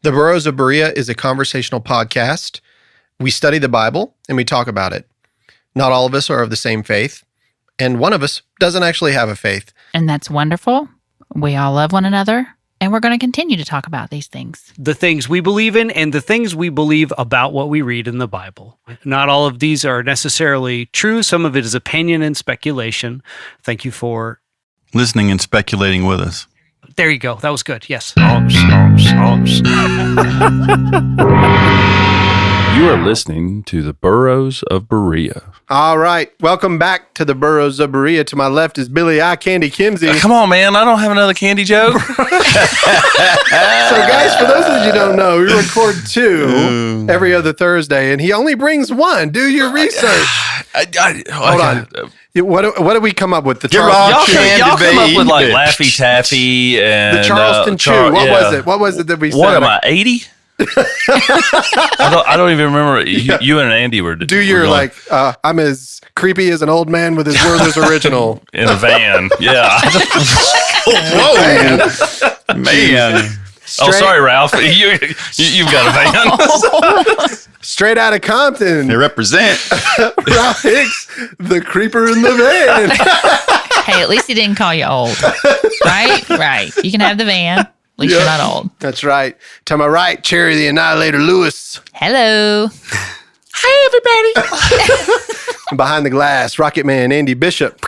The Burrows of Berea is a conversational podcast. We study the Bible and we talk about it. Not all of us are of the same faith, and one of us doesn't actually have a faith. And that's wonderful. We all love one another, and we're going to continue to talk about these things. The things we believe in and the things we believe about what we read in the Bible. Not all of these are necessarily true. Some of it is opinion and speculation. Thank you for listening and speculating with us. There you go. That was good. Yes. You are listening to the Burrows of Berea. All right. Welcome back to the Burrows of Berea. To my left is Billy I. Candy Kimsey. Come on, man. I don't have another candy joke. So, guys, for those of you who don't know, we record two every other Thursday, and he only brings one. Do your research. Hold on. What did we come up with? Y'all come up with like Laffy Taffy and the Charleston Chew. What was it that we said? What am I, 80? I don't even remember. You and Andy were I'm as creepy as an old man with his Werther's original in a van. Yeah. Whoa, man. Sorry, Ralph. You've got a van. Straight out of Compton. They represent. Ralph Hicks, the creeper in the van. Hey, at least he didn't call you old. Right. You can have the van. At least you're not old. That's right. To my right, Cherry the Annihilator Lewis. Hello. Hi, everybody. Behind the glass, Rocket Man Andy Bishop.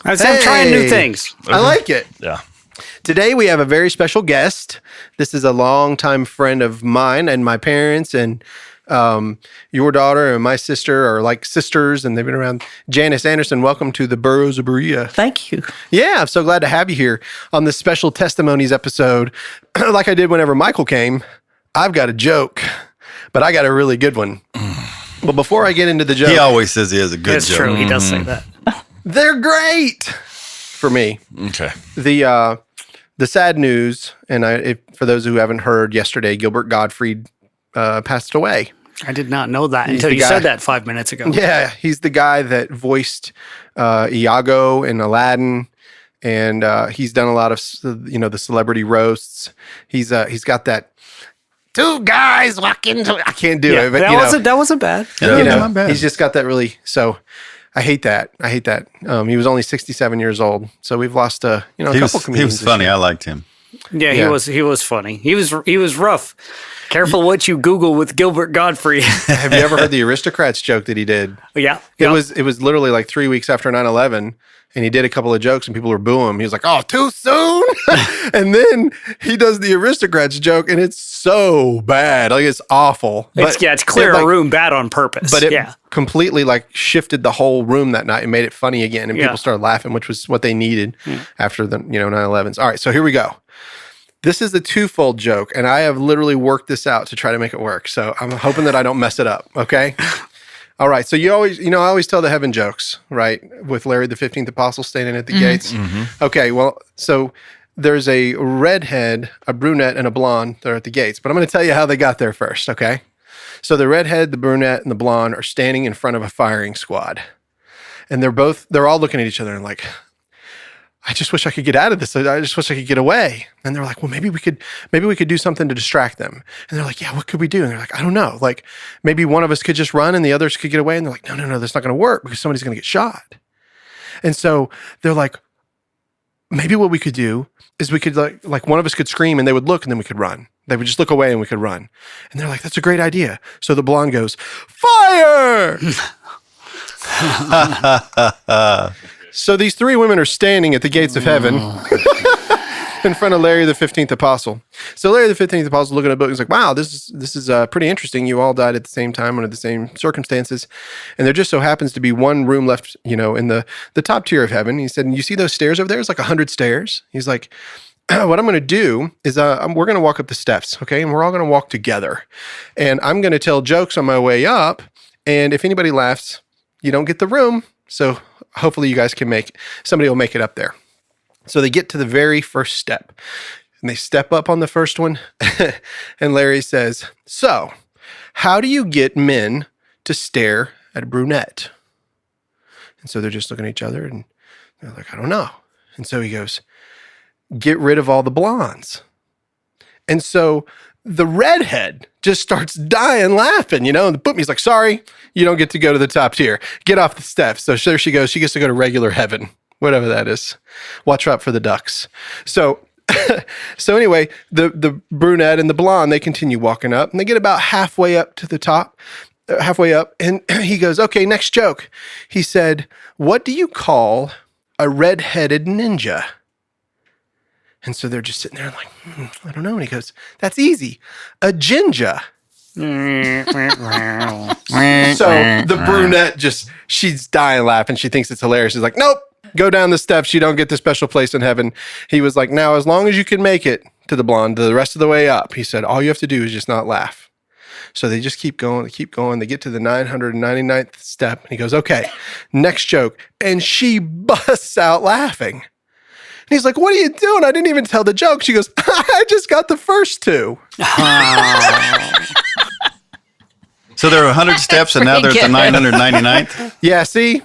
I'm trying new things. I like it. Yeah. Today we have a very special guest. This is a longtime friend of mine and my parents, and your daughter and my sister are like sisters, and they've been around. Janice Anderson, welcome to the Burrows of Berea. Thank you. Yeah, I'm so glad to have you here on this special Testimonies episode. Like I did whenever Michael came, I've got a joke, but I got a really good one. But before I get into the joke... He always says he has a good joke. That's true. He does say that. They're great for me. Okay. The sad news, and for those who haven't heard, yesterday, Gilbert Gottfried passed away. I did not know that until you said that 5 minutes ago. Yeah, he's the guy that voiced Iago in Aladdin, and he's done a lot of the celebrity roasts. He's got that two guys walk into. I can't do it, but that wasn't bad. Not bad. He's just got that really. So I hate that. He was only 67 years old, so we've lost a couple comedians. He was funny. I liked him. Yeah, he was funny. He was rough. Careful what you Google with Gilbert Gottfried. Have you ever heard the Aristocrats joke that he did? Yeah. It was literally like 3 weeks after 9/11, and he did a couple of jokes, and people were booing him. He was like, "Oh, too soon!" And then he does the Aristocrats joke, and it's so bad, like it's awful. It's clear a room bad on purpose. But it completely like shifted the whole room that night and made it funny again, and people started laughing, which was what they needed after the 9/11s. All right, so here we go. This is a twofold joke, and I have literally worked this out to try to make it work. So I'm hoping that I don't mess it up, okay? All right, so I always tell the heaven jokes, right? With Larry the 15th Apostle standing at the gates. Mm-hmm. Okay, well, so there's a redhead, a brunette, and a blonde that are at the gates. But I'm going to tell you how they got there first, okay? So the redhead, the brunette, and the blonde are standing in front of a firing squad. And they're all looking at each other and like, I just wish I could get out of this. I just wish I could get away. And they're like, well, maybe we could do something to distract them. And they're like, yeah, what could we do? And they're like, I don't know. Like maybe one of us could just run and the others could get away. And they're like, no, that's not going to work because somebody's going to get shot. And so they're like, maybe what we could do is we could like one of us could scream and they would look and then we could run. They would just look away and we could run. And they're like, that's a great idea. So the blonde goes, fire! So these three women are standing at the gates of heaven in front of Larry the 15th Apostle. So Larry the 15th Apostle looking at the book and is like, wow, this is pretty interesting. You all died at the same time under the same circumstances. And there just so happens to be one room left, in the top tier of heaven. He said, and you see those stairs over there? It's like 100 stairs. He's like, what I'm going to do is we're going to walk up the steps, okay? And we're all going to walk together. And I'm going to tell jokes on my way up. And if anybody laughs, you don't get the room. So hopefully you guys somebody will make it up there. So they get to the very first step and they step up on the first one. And Larry says, so how do you get men to stare at a brunette? And so they're just looking at each other and they're like, I don't know. And so he goes, get rid of all the blondes. And so the redhead just starts dying laughing, and the Boopy's like, sorry, you don't get to go to the top tier. Get off the steps. So there she goes. She gets to go to regular heaven, whatever that is. Watch out for the ducks. So anyway, the brunette and the blonde, they continue walking up, and they get about halfway up to the top, and he goes, okay, next joke. He said, what do you call a red-headed ninja? And so they're just sitting there like, I don't know. And he goes, that's easy. A ginger. So the brunette she's dying laughing. She thinks it's hilarious. She's like, nope, go down the steps. You don't get the special place in heaven. He was like, now, as long as you can make it to the blonde, the rest of the way up, he said, all you have to do is just not laugh. So they just keep going. They get to the 999th step. And he goes, okay, next joke. And she busts out laughing. And he's like, what are you doing? I didn't even tell the joke. She goes, I just got the first two. So there are 100 steps, and now they're at the 999th? Yeah, see?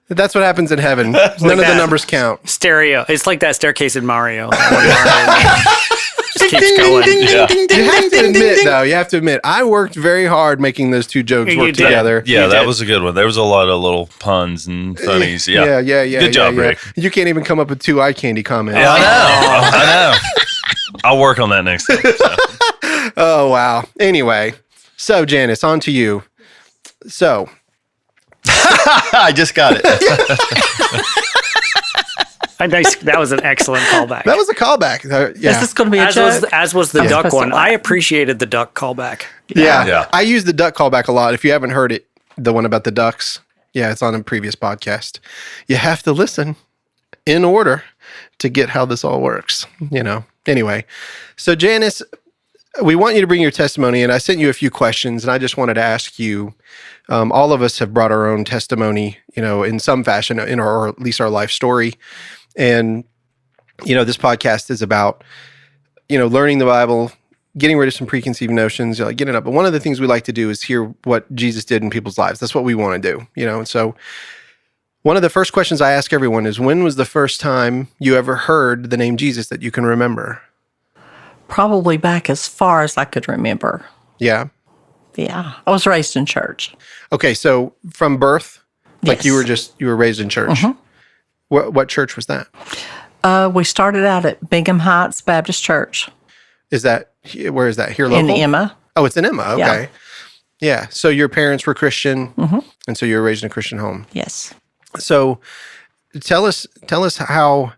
That's what happens in heaven. None of the numbers count. Stereo. It's like that staircase in Mario. Just keeps going. You have to admit, I worked very hard making those two jokes work together. Yeah, that was a good one. There was a lot of little puns and funnies. Yeah. Good job, Rick. You can't even come up with two eye candy comments. Yeah, I know. I'll work on that next time. So. Oh, wow. Anyway, so Janice, on to you. So. I just got it. That was an excellent callback. That was a callback. Yeah. Is this going to be a joke? As was the duck one. I appreciated the duck callback. Yeah. I use the duck callback a lot. If you haven't heard it, the one about the ducks, it's on a previous podcast. You have to listen in order to get how this all works, Anyway, so Janice, we want you to bring your testimony, and I sent you a few questions, and I just wanted to ask you, all of us have brought our own testimony, in some fashion, or at least our life story. And, this podcast is about, learning the Bible, getting rid of some preconceived notions, getting up. But one of the things we like to do is hear what Jesus did in people's lives. That's what we want to do, And so one of the first questions I ask everyone is, when was the first time you ever heard the name Jesus that you can remember? Probably back as far as I could remember. Yeah. Yeah. I was raised in church. Okay. So from birth, like Yes. you were raised in church. Mm-hmm. What church was that? We started out at Bingham Heights Baptist Church. Where is that? Here local? In Emma. Oh, it's in Emma. Okay. Yeah. So your parents were Christian, and so you were raised in a Christian home. Yes. So tell us how,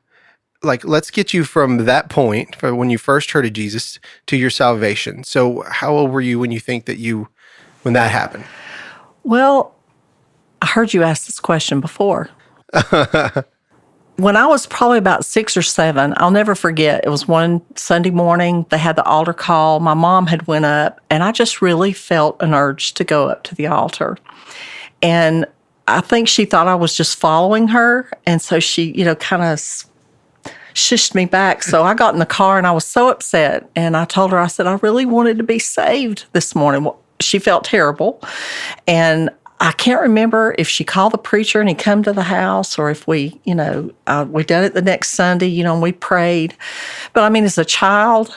let's get you from that point, from when you first heard of Jesus to your salvation. So how old were you when you think when that happened? Well, I heard you ask this question before. When I was probably about 6 or 7, I'll never forget, it was one Sunday morning, they had the altar call, my mom had went up, and I just really felt an urge to go up to the altar. And I think she thought I was just following her, and so she, kind of shushed me back. So I got in the car, and I was so upset, and I told her, I said, I really wanted to be saved this morning. Well, she felt terrible, and I can't remember if she called the preacher and he come to the house, or if we, we done it the next Sunday, and we prayed. But I mean, as a child,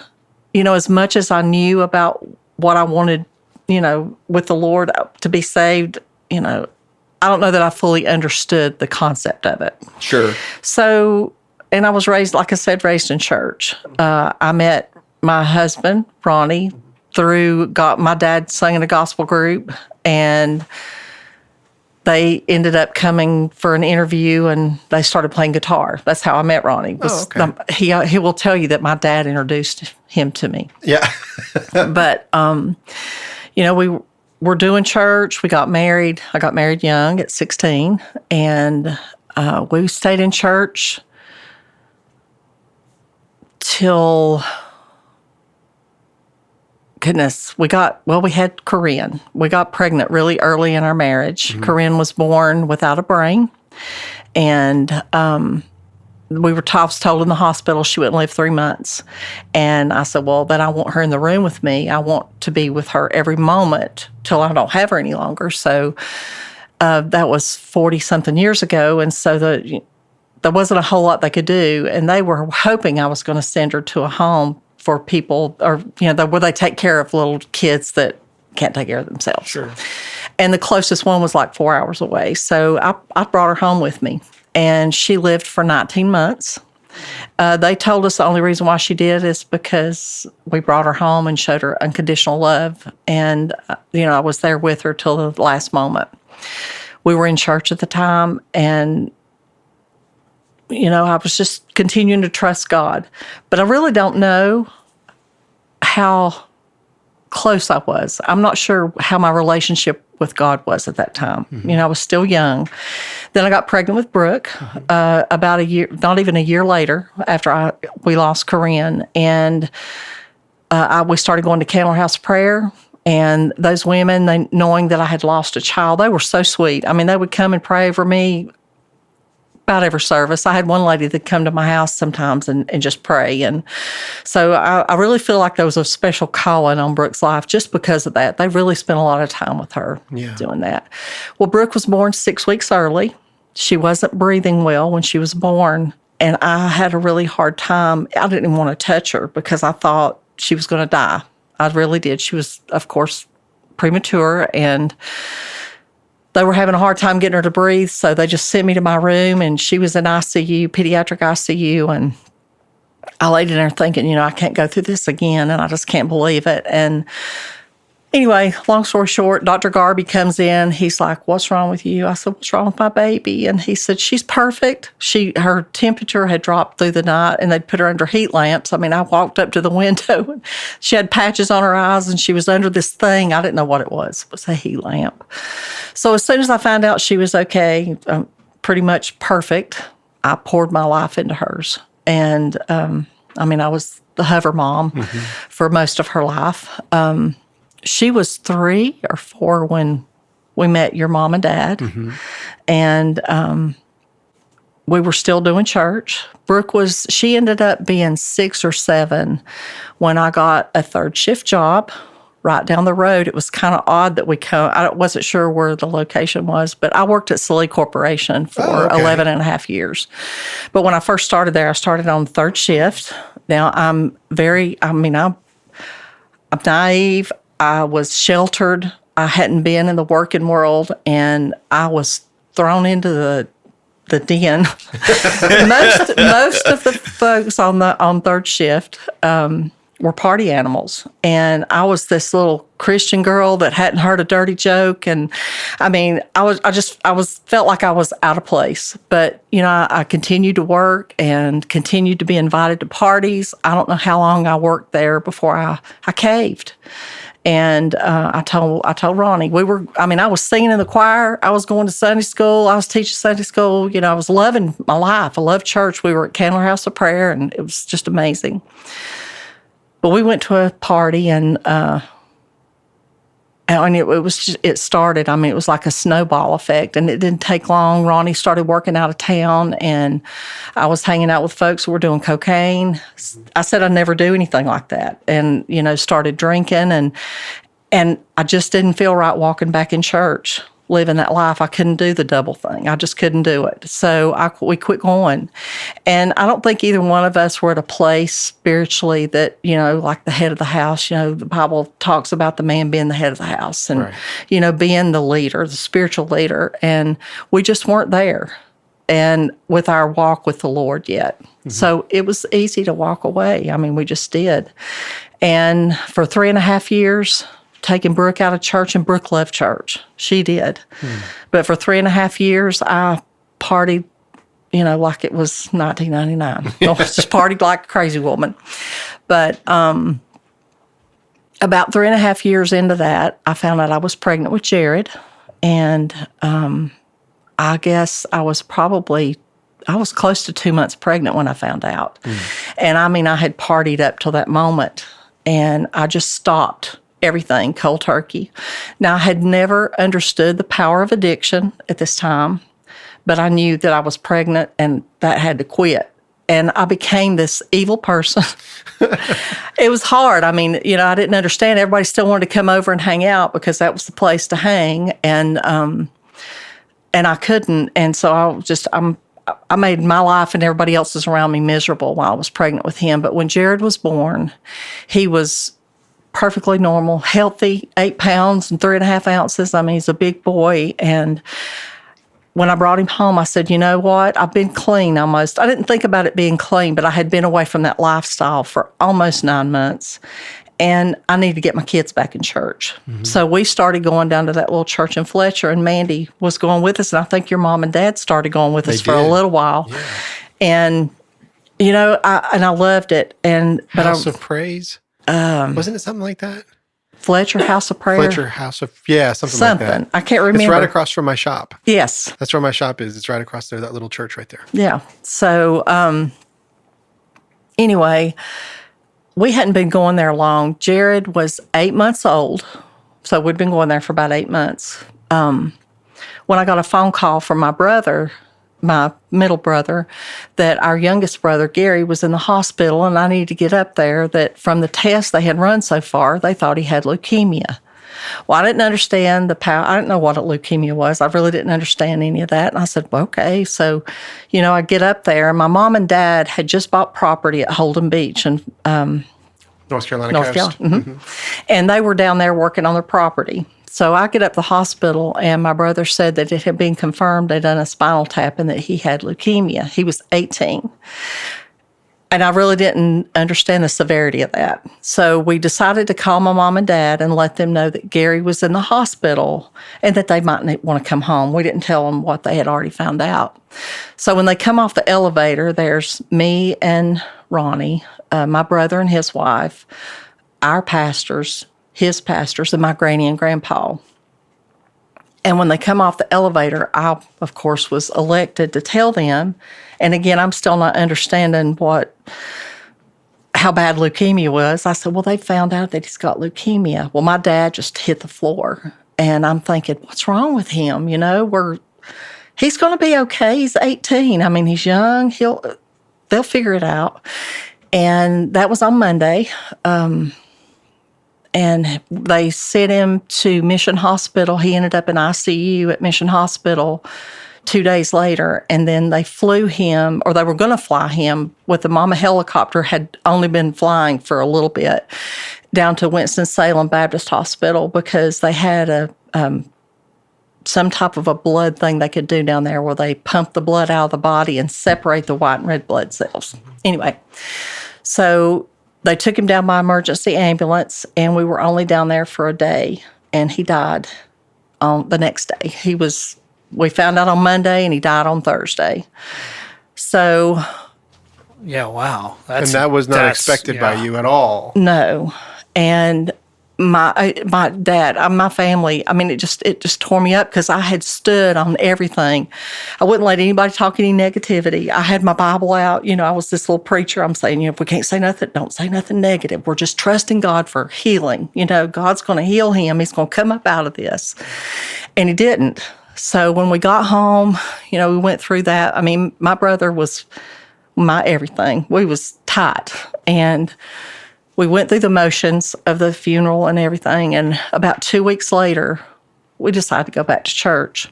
as much as I knew about what I wanted, with the Lord to be saved, I don't know that I fully understood the concept of it. Sure. So, and I was raised, like I said, raised in church. I met my husband, Ronnie, through my dad sang in a gospel group, and they ended up coming for an interview, and they started playing guitar. That's how I met Ronnie. He will tell you that my dad introduced him to me. Yeah. But, we were doing church. We got married. I got married young at 16, and we stayed in church till... Goodness, we had Corinne. We got pregnant really early in our marriage. Mm-hmm. Corinne was born without a brain. And I was told in the hospital she wouldn't live 3 months. And I said, well, then I want her in the room with me. I want to be with her every moment till I don't have her any longer. So that was 40-something years ago. And so there wasn't a whole lot they could do. And they were hoping I was going to send her to a home for people, or where they take care of little kids that can't take care of themselves. Sure. And the closest one was like 4 hours away. So I brought her home with me, and she lived for 19 months. They told us the only reason why she did is because we brought her home and showed her unconditional love. And, I was there with her till the last moment. We were in church at the time, and, I was just continuing to trust God. But I really don't know how close I was. I'm not sure how my relationship with God was at that time. I was still young. Then I got pregnant with Brooke about a year, not even a year later, after we lost Corinne. And we started going to Candler House Prayer. And those women, knowing that I had lost a child, they were so sweet. I mean, they would come and pray for me about every service. I had one lady that come to my house sometimes and just pray. And so I really feel like there was a special calling on Brooke's life just because of that. They really spent a lot of time with her doing that. Well, Brooke was born 6 weeks early. She wasn't breathing well when she was born. And I had a really hard time. I didn't even want to touch her because I thought she was going to die. I really did. She was, of course, premature, and they were having a hard time getting her to breathe, so they just sent me to my room, and she was in ICU, pediatric ICU, and I laid in there thinking, I can't go through this again, and I just can't believe it. And anyway, long story short, Dr. Garby comes in. He's like, "What's wrong with you?" I said, "What's wrong with my baby?" And he said, "She's perfect. Her temperature had dropped through the night, and they'd put her under heat lamps." I mean, I walked up to the window, and she had patches on her eyes, and she was under this thing. I didn't know what it was. It was a heat lamp. So as soon as I found out she was okay, pretty much perfect, I poured my life into hers. And, I was the hover mom for most of her life. She was 3 or 4 when we met your mom and dad. And we were still doing church. Brooke she ended up being 6 or 7 when I got a third shift job right down the road. It was kind of odd that I wasn't sure where the location was, but I worked at Silly Corporation for 11 and a half years. But when I first started there, I started on third shift. Now I'm naive. I was sheltered. I hadn't been in the working world, and I was thrown into the den. most of the folks on third shift were party animals, and I was this little Christian girl that hadn't heard a dirty joke, and I felt like I was out of place. But I continued to work and continued to be invited to parties. I don't know how long I worked there before I caved. And I told Ronnie, I was singing in the choir. I was going to Sunday school. I was teaching Sunday school. I was loving my life. I loved church. We were at Candler House of Prayer, and it was just amazing. But we went to a party, and it started. It was like a snowball effect, and it didn't take long. Ronnie started working out of town, and I was hanging out with folks who were doing cocaine. I said I'd never do anything like that, and started drinking, and I just didn't feel right walking back in church, living that life. I couldn't do the double thing. I just couldn't do it. So we quit going. And I don't think either one of us were at a place spiritually that, like the head of the house, the Bible talks about the man being the head of the house and, being the leader, the spiritual leader. And we just weren't there. And with our walk with the Lord yet. So it was easy to walk away. We just did. And for 3.5 years, taking Brooke out of church, and Brooke loved church. She did. But for 3.5 years, I partied, like it was 1999. Just partied like a crazy woman. But about 3.5 years into that, I found out I was pregnant with Jared. And I guess I was close to 2 months pregnant when I found out. And I had partied up till that moment. And I just stopped everything cold turkey. Now, I had never understood the power of addiction at this time, but I knew that I was pregnant and that had to quit. And I became this evil person. It was hard. I didn't understand. Everybody still wanted to come over and hang out because that was the place to hang. And I couldn't. And so I made my life and everybody else's around me miserable while I was pregnant with him. But when Jared was born, he was perfectly normal, healthy, 8 pounds and 3.5 ounces. I mean, he's a big boy. And when I brought him home, I said, you know what? I've been clean almost. I didn't think about it being clean, but I had been away from that lifestyle for almost 9 months. And I need to get my kids back in church. Mm-hmm. So we started going down to that little church in Fletcher, and Mandy was going with us. And I think your mom and dad started going with us for a little while. Yeah. And, you know, I loved it. And House of Praise? Wasn't it something like that? Fletcher House of Prayer? Fletcher House of, something like that. I can't remember. It's right across from my shop. Yes. That's where my shop is. It's right across there, that little church right there. Yeah. So, anyway, we hadn't been going there long. Jared was 8 months old, so we'd been going there for about 8 months. When I got a phone call from my brother, my middle brother, that our youngest brother, Gary, was in the hospital and I needed to get up there, that from the tests they had run so far, they thought he had leukemia. Well, I didn't understand the power. I didn't know what a leukemia was. I really didn't understand any of that. And I said, well, okay. So, you know, I get up there, and my mom and dad had just bought property at Holden Beach and North Carolina coast. Mm-hmm. And they were down there working on their property. So I get up to the hospital, and my brother said that it had been confirmed they'd done a spinal tap and that he had leukemia. He was 18. And I really didn't understand the severity of that. So we decided to call my mom and dad and let them know that Gary was in the hospital and that they might want to come home. We didn't tell them what they had already found out. So when they come off the elevator, there's me and Ronnie, my brother and his wife, our pastors, his pastors, and my granny and grandpa. And when they come off the elevator, I, of course, was elected to tell them. And again, I'm still not understanding how bad leukemia was. I said, well, they found out that he's got leukemia. Well, my dad just hit the floor. And I'm thinking, what's wrong with him? You know, he's going to be okay. He's 18. I mean, he's young. They'll figure it out. And that was on Monday. And they sent him to Mission Hospital. He ended up in ICU at Mission Hospital 2 days later. And then they flew him, or they were going to fly him with the Mama helicopter, had only been flying for a little bit, down to Winston-Salem Baptist Hospital because they had some type of a blood thing they could do down there where they pump the blood out of the body and separate the white and red blood cells. Anyway, so they took him down by emergency ambulance, and we were only down there for a day, and he died on the next day. We found out on Monday, and he died on Thursday. So, yeah, wow, and that was not expected by you at all. No, and my dad, my family. I mean, it just tore me up because I had stood on everything. I wouldn't let anybody talk any negativity. I had my Bible out. You know, I was this little preacher. I'm saying, you know, if we can't say nothing, don't say nothing negative. We're just trusting God for healing. You know, God's going to heal him. He's going to come up out of this, and he didn't. So when we got home, you know, we went through that. I mean, my brother was my everything. We was tight, and we went through the motions of the funeral and everything, and about 2 weeks later, we decided to go back to church.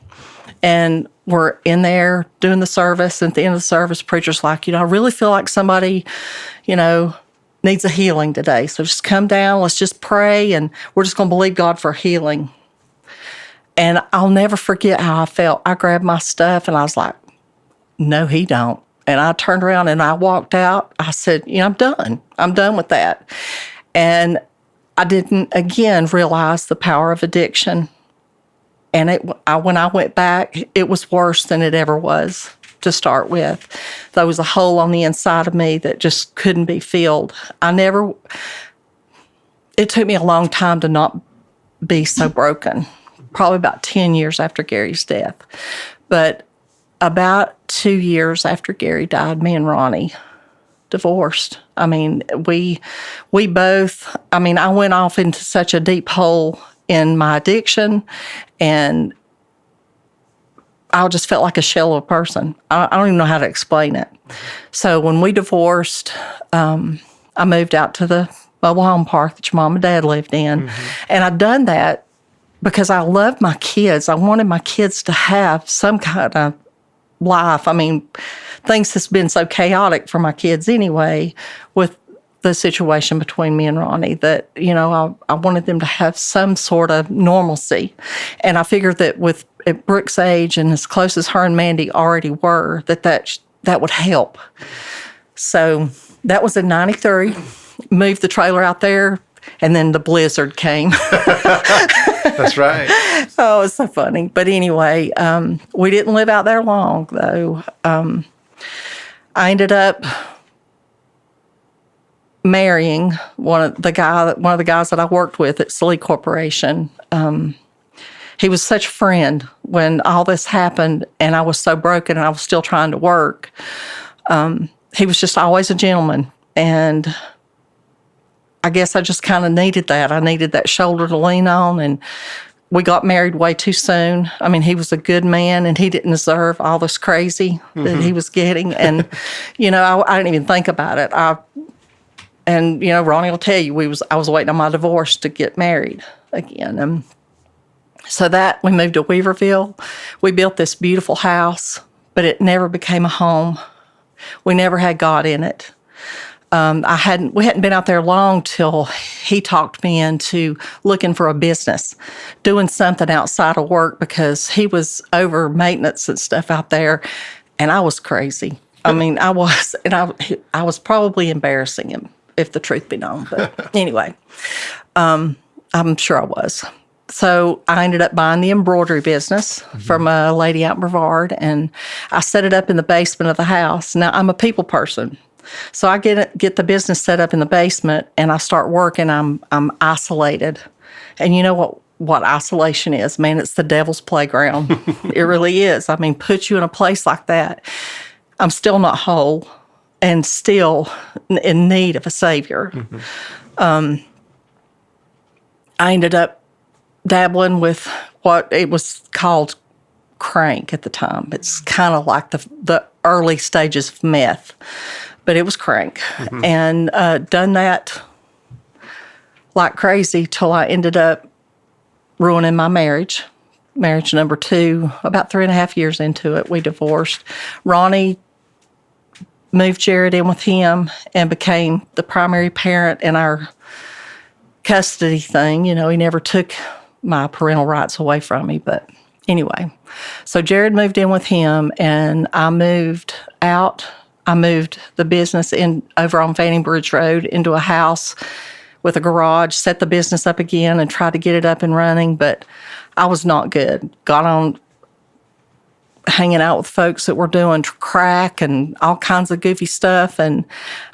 And we're in there doing the service, and at the end of the service, preacher's like, you know, I really feel like somebody, you know, needs a healing today. So just come down, let's just pray, and we're just going to believe God for healing. And I'll never forget how I felt. I grabbed my stuff, and I was like, no, he don't. And I turned around and I walked out. I said, you know, I'm done. I'm done with that. And I didn't, again, realize the power of addiction. And when I went back, it was worse than it ever was to start with. There was a hole on the inside of me that just couldn't be filled. It took me a long time to not be so broken, probably about 10 years after Gary's death. But about 2 years after Gary died, me and Ronnie divorced. I mean, we both, I mean, I went off into such a deep hole in my addiction, and I just felt like a shell of a person. I don't even know how to explain it. So when we divorced, I moved out to the mobile home park that your mom and dad lived in. Mm-hmm. And I'd done that because I loved my kids. I wanted my kids to have some kind of life. I mean, things has been so chaotic for my kids anyway with the situation between me and Ronnie that, I wanted them to have some sort of normalcy. And I figured that at Brooke's age and as close as her and Mandy already were, that would help. So that was in 93. Moved the trailer out there, and then the blizzard came. That's right. Oh, it's so funny. But anyway, we didn't live out there long, though. I ended up marrying one of the guys that I worked with at Silly Corporation. He was such a friend when all this happened, and I was so broken, and I was still trying to work. He was just always a gentleman, and I guess I just kind of needed that. I needed that shoulder to lean on, and we got married way too soon. I mean, he was a good man, and he didn't deserve all this crazy that he was getting. And, I didn't even think about it. Ronnie will tell you, I was waiting on my divorce to get married again. And so that we moved to Weaverville. We built this beautiful house, but it never became a home. We never had God in it. We hadn't been out there long till he talked me into looking for a business, doing something outside of work because he was over maintenance and stuff out there, and I was crazy. I mean, I was probably embarrassing him, if the truth be known. But anyway, I'm sure I was. So I ended up buying the embroidery business from a lady out in Brevard, and I set it up in the basement of the house. Now, I'm a people person. So I get the business set up in the basement, and I start working. I'm isolated. And you know what isolation is? Man, it's the devil's playground. It really is. I mean, put you in a place like that. I'm still not whole and still in need of a savior. I ended up dabbling with what it was called crank at the time. It's kind of like the early stages of meth, but it was crank. And done that like crazy till I ended up ruining my marriage. Marriage number 2, about 3.5 years into it, we divorced. Ronnie moved Jared in with him and became the primary parent in our custody thing. He never took my parental rights away from me. But anyway, so Jared moved in with him, and I moved out. I moved the business over on Fanning Bridge Road into a house with a garage, set the business up again, and tried to get it up and running. But I was not good. Got on hanging out with folks that were doing crack and all kinds of goofy stuff. And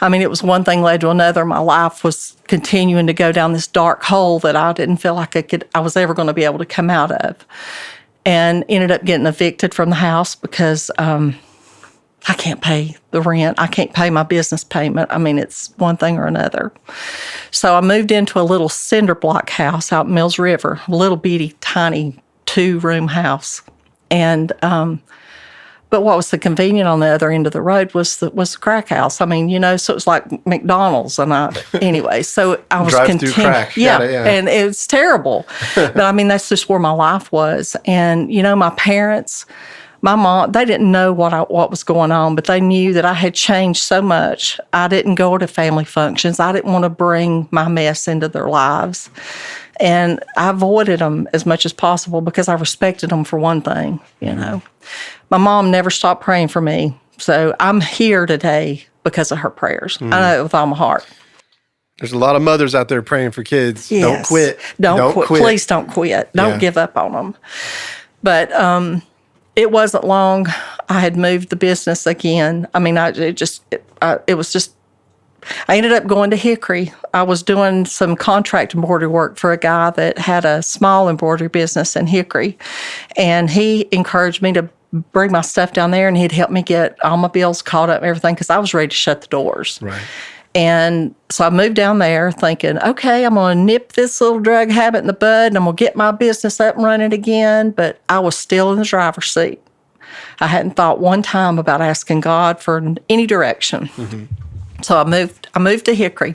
I mean, it was one thing led to another. My life was continuing to go down this dark hole that I didn't feel like I was ever going to be able to come out of. And ended up getting evicted from the house because I can't pay the rent. I can't pay my business payment. I mean, it's one thing or another. So I moved into a little cinder block house out in Mills River, a little bitty, tiny 2-room house. And but what was so convenient on the other end of the road was the crack house. I mean, so it was like McDonald's. And anyway, so I was content. Crack. Yeah, yeah, and it was terrible. But I mean, that's just where my life was. And my parents, my mom, they didn't know what was going on, but they knew that I had changed so much. I didn't go to family functions. I didn't want to bring my mess into their lives. And I avoided them as much as possible because I respected them for one thing, My mom never stopped praying for me. So I'm here today because of her prayers. I know it with all my heart. There's a lot of mothers out there praying for kids. Yes. Don't quit. Don't quit. Please don't quit. Don't give up on them. But it wasn't long. I had moved the business again. I mean, it was just, I ended up going to Hickory. I was doing some contract embroidery work for a guy that had a small embroidery business in Hickory. And he encouraged me to bring my stuff down there, and he'd help me get all my bills caught up and everything because I was ready to shut the doors. Right. And so I moved down there thinking, okay, I'm going to nip this little drug habit in the bud, and I'm going to get my business up and running again. But I was still in the driver's seat. I hadn't thought one time about asking God for any direction. So I moved to Hickory,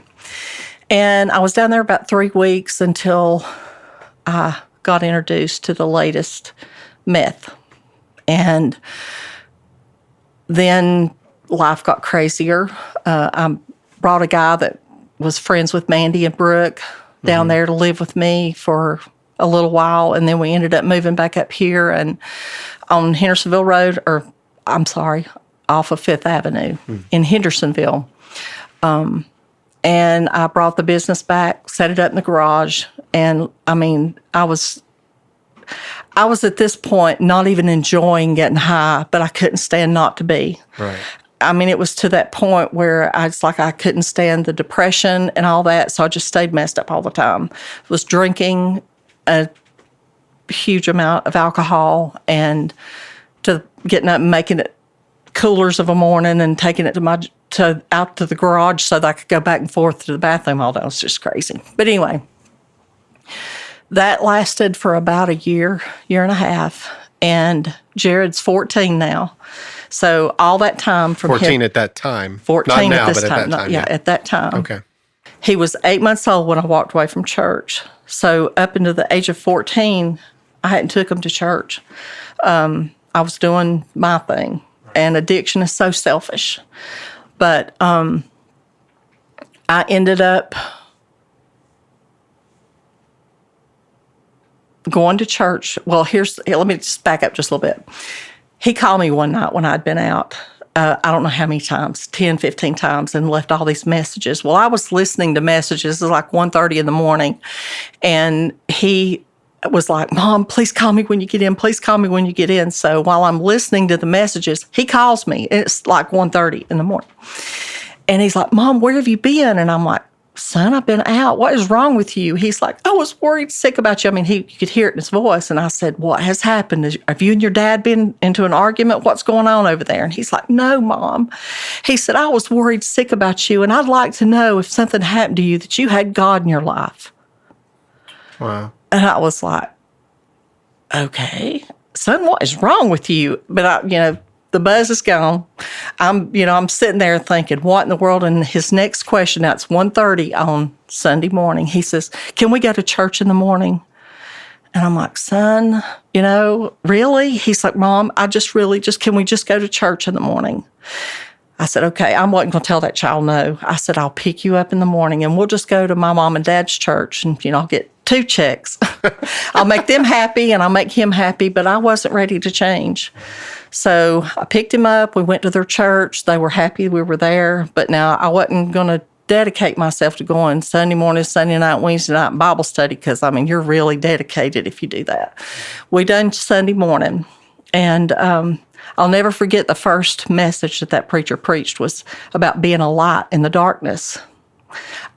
and I was down there about 3 weeks until I got introduced to the latest meth. And then life got crazier. I brought a guy that was friends with Mandy and Brooke down there to live with me for a little while, and then we ended up moving back up here and on Hendersonville Road, off of Fifth Avenue in Hendersonville. And I brought the business back, set it up in the garage, and I mean, I was at this point not even enjoying getting high, but I couldn't stand not to be. Right. I mean, it was to that point where I couldn't stand the depression and all that, so I just stayed messed up all the time. Was drinking a huge amount of alcohol and to getting up and making it coolers of a morning and taking it out to the garage so that I could go back and forth to the bathroom all day. It was just crazy. But anyway, that lasted for about a year and a half, and Jared's 14 now. So all that time from 14 at that time. 14 Not now, at this but time. at that time. Yeah, at that time. Okay. He was 8 months old when I walked away from church. So up into the age of 14, I hadn't took him to church. I was doing my thing, and addiction is so selfish. But I ended up going to church. Well, let me just back up just a little bit. He called me one night when I'd been out. I don't know how many times, 10, 15 times, and left all these messages. Well, I was listening to messages. It was like 1:30 in the morning, and he was like, "Mom, please call me when you get in. Please call me when you get in." So while I'm listening to the messages, he calls me. It's like 1:30 in the morning. And he's like, "Mom, where have you been?" And I'm like, "Son, I've been out. What is wrong with you?" He's like, "I was worried sick about you." I mean, you could hear it in his voice. And I said, "What has happened? Have you and your dad been into an argument? What's going on over there?" And he's like, "No, Mom." He said, "I was worried sick about you, and I'd like to know if something happened to you that you had God in your life." Wow. And I was like, "Okay, son, what is wrong with you?" But the buzz is gone. I'm sitting there thinking, what in the world? And his next question, now it's 1:30 on Sunday morning. He says, "Can we go to church in the morning?" And I'm like, "Son, really?" He's like, "Mom, can we just go to church in the morning?" I said, "Okay." I wasn't going to tell that child no. I said, "I'll pick you up in the morning and we'll just go to my mom and dad's church and, I'll get 2 checks. I'll make them happy and I'll make him happy," but I wasn't ready to change. So I picked him up. We went to their church. They were happy we were there. But now I wasn't going to dedicate myself to going Sunday morning, Sunday night, Wednesday night Bible study because, you're really dedicated if you do that. We done Sunday morning. And I'll never forget the first message that preacher preached was about being a light in the darkness.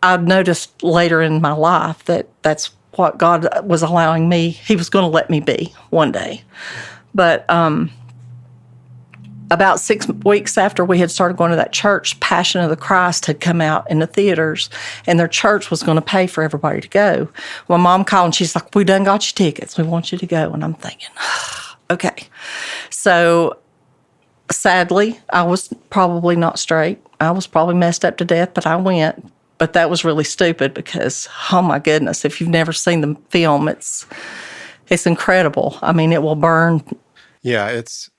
I've noticed later in my life that that's what God was allowing me. He was going to let me be one day. But about 6 weeks after we had started going to that church, Passion of the Christ had come out in the theaters, and their church was going to pay for everybody to go. Well, Mom called, and she's like, "We done got you tickets. We want you to go." And I'm thinking, okay. So sadly, I was probably not straight. I was probably messed up to death, but I went. But that was really stupid because, oh my goodness, if you've never seen the film, it's incredible. It will burn. Yeah, it's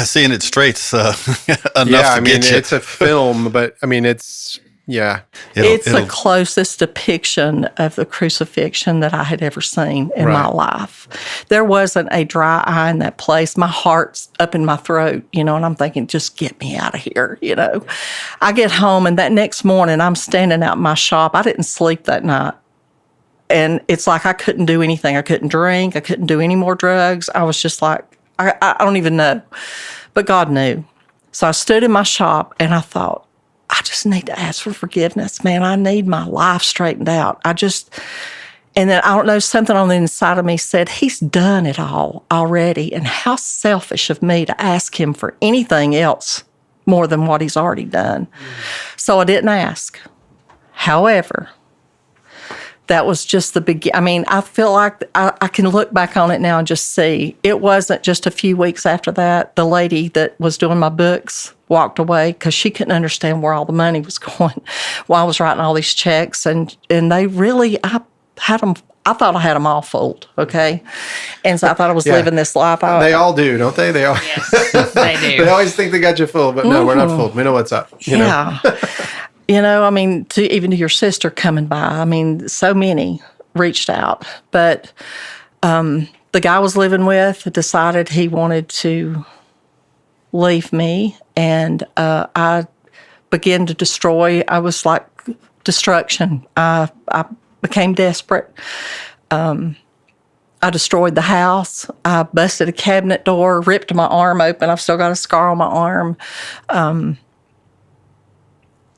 seeing it straight's enough to get you. It's a film, but it's It's the closest depiction of the crucifixion that I had ever seen in my life. There wasn't a dry eye in that place. My heart's up in my throat, and I'm thinking, just get me out of here, I get home, and that next morning, I'm standing out in my shop. I didn't sleep that night. And it's like I couldn't do anything. I couldn't drink. I couldn't do any more drugs. I was just like, I don't even know. But God knew. So I stood in my shop, and I thought, I just need to ask for forgiveness, man. I need my life straightened out. And then I don't know, something on the inside of me said, He's done it all already. And how selfish of me to ask Him for anything else more than what He's already done. So I didn't ask. However, that was just the beginning. I feel like I can look back on it now and just see it wasn't just a few weeks after that. The lady that was doing my books walked away because she couldn't understand where all the money was going while I was writing all these checks. And they really, had them. I thought I had them all fooled, okay? And so I thought I was living this life. They all do, don't they? They all, Yes, they do. They always think they got you fooled, but no, we're not fooled. We know what's up. You know? I mean, even to your sister coming by, I mean, so many reached out. But the guy I was living with decided he wanted to leave me, and I began to destroy. I was like destruction. I became desperate. I destroyed the house. I busted a cabinet door, ripped my arm open. I've still got a scar on my arm.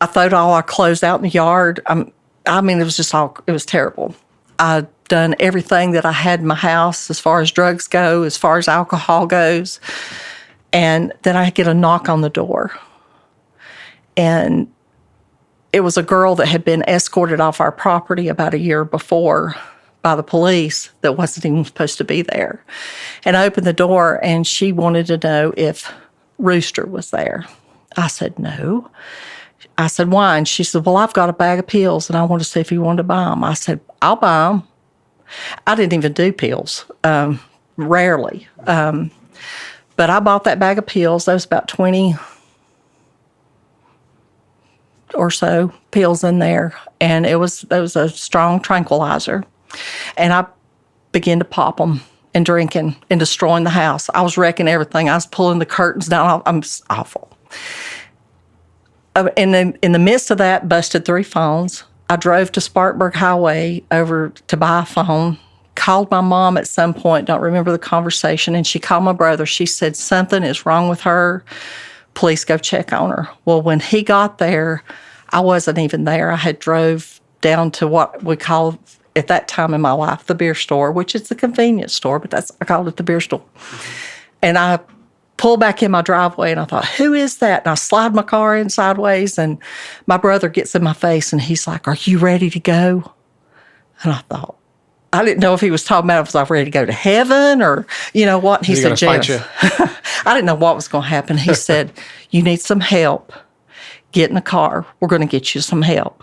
I throwed all our clothes out in the yard. I mean, it was terrible. I'd done everything that I had in my house as far as drugs go, as far as alcohol goes. And then I get a knock on the door. And it was a girl that had been escorted off our property about a year before by the police that wasn't even supposed to be there. And I opened the door, and she wanted to know if Rooster was there. I said, no. I said, why? And she said, well, I've got a bag of pills, and I want to see if you wanted to buy them. I said, I'll buy them. I didn't even do pills, rarely. But I bought that bag of pills. There was about 20 or so pills in there, and it was a strong tranquilizer. And I began to pop them and drinking and destroying the house. I was wrecking everything. I was pulling the curtains down. I'm awful. In the midst of that, busted 3 phones. I drove to Spartanburg Highway over to buy a phone, called my mom at some point, don't remember the conversation, and she called my brother. She said, something is wrong with her. Please go check on her. Well, when he got there, I wasn't even there. I had drove down to what we call, at that time in my life, the beer store, which is the convenience store, but I called it the beer store. And I pulled back in my driveway, and I thought, who is that? And I slide my car in sideways, and my brother gets in my face, and he's like, are you ready to go? And I thought, I didn't know if he was talking about if I was ready to go to heaven or, what. And he said, Janice, I didn't know what was going to happen. He said, you need some help. Get in the car. We're going to get you some help.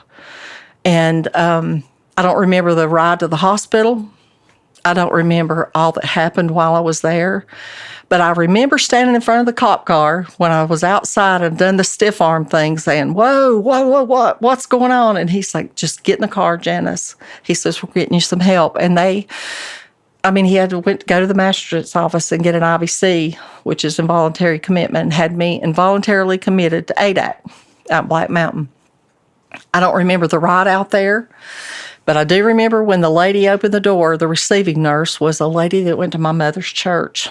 And I don't remember the ride to the hospital. I don't remember all that happened while I was there. But I remember standing in front of the cop car when I was outside and done the stiff arm thing saying, whoa, what's going on? And he's like, just get in the car, Janice. He says, we're getting you some help. And he had to go to the magistrate's office and get an IVC, which is involuntary commitment, and had me involuntarily committed to ADAC out in Black Mountain. I don't remember the ride out there, but I do remember when the lady opened the door, the receiving nurse was a lady that went to my mother's church.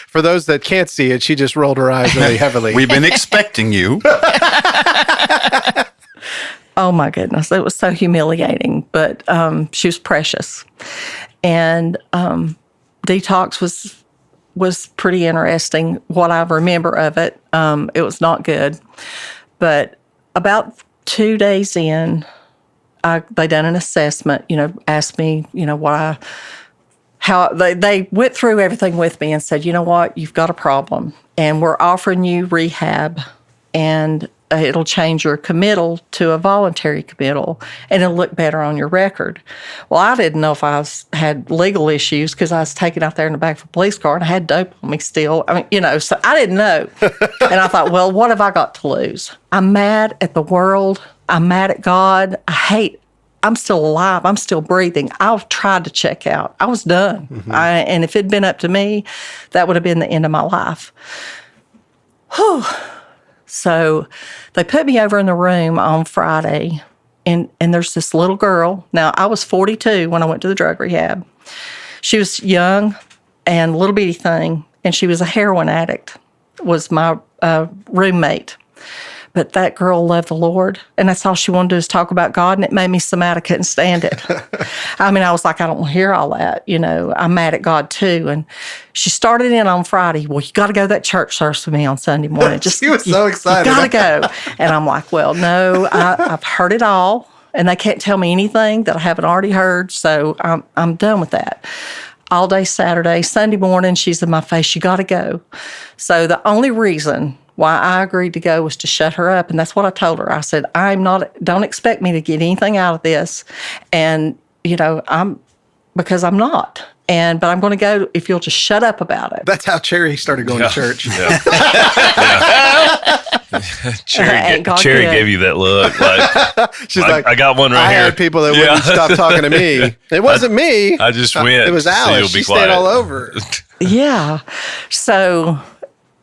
For those that can't see it, she just rolled her eyes really heavily. We've been expecting you. Oh, my goodness. It was so humiliating, but she was precious. And detox was pretty interesting, what I remember of it. It was not good. But about 2 days in, they done an assessment, asked me, how they went through everything with me and said, you know what, you've got a problem, and we're offering you rehab, and it'll change your committal to a voluntary committal, and it'll look better on your record. Well, I didn't know if I had legal issues because I was taken out there in the back of a police car, and I had dope on me still. So I didn't know. And I thought, well, what have I got to lose? I'm mad at the world. I'm mad at God. I'm still alive. I'm still breathing. I've tried to check out. I was done. Mm-hmm. And if it'd been up to me, that would have been the end of my life. Whew. So they put me over in the room on Friday, and there's this little girl. Now, I was 42 when I went to the drug rehab. She was young and a little bitty thing, and she was a heroin addict, was my roommate. But that girl loved the Lord, and that's all she wanted to do is talk about God, and it made me so mad I couldn't stand it. I was like, I don't want to hear all that. I'm mad at God too. And she started in on Friday. Well, you got to go to that church service with me on Sunday morning. She was so excited. You got to go. And I'm like, well, no, I've heard it all, and they can't tell me anything that I haven't already heard, so I'm done with that. All day Saturday, Sunday morning, she's in my face, you got to go. So the only reason why I agreed to go was to shut her up. And that's what I told her. I said, don't expect me to get anything out of this. And, because I'm not. But I'm going to go if you'll just shut up about it. That's how Cherry started going to church. Yeah. Cherry gave you that look. Like, she's like, I got one right here. I had people that wouldn't stop talking to me. It wasn't me. I just went. It was Alice. She stayed all over. Yeah. So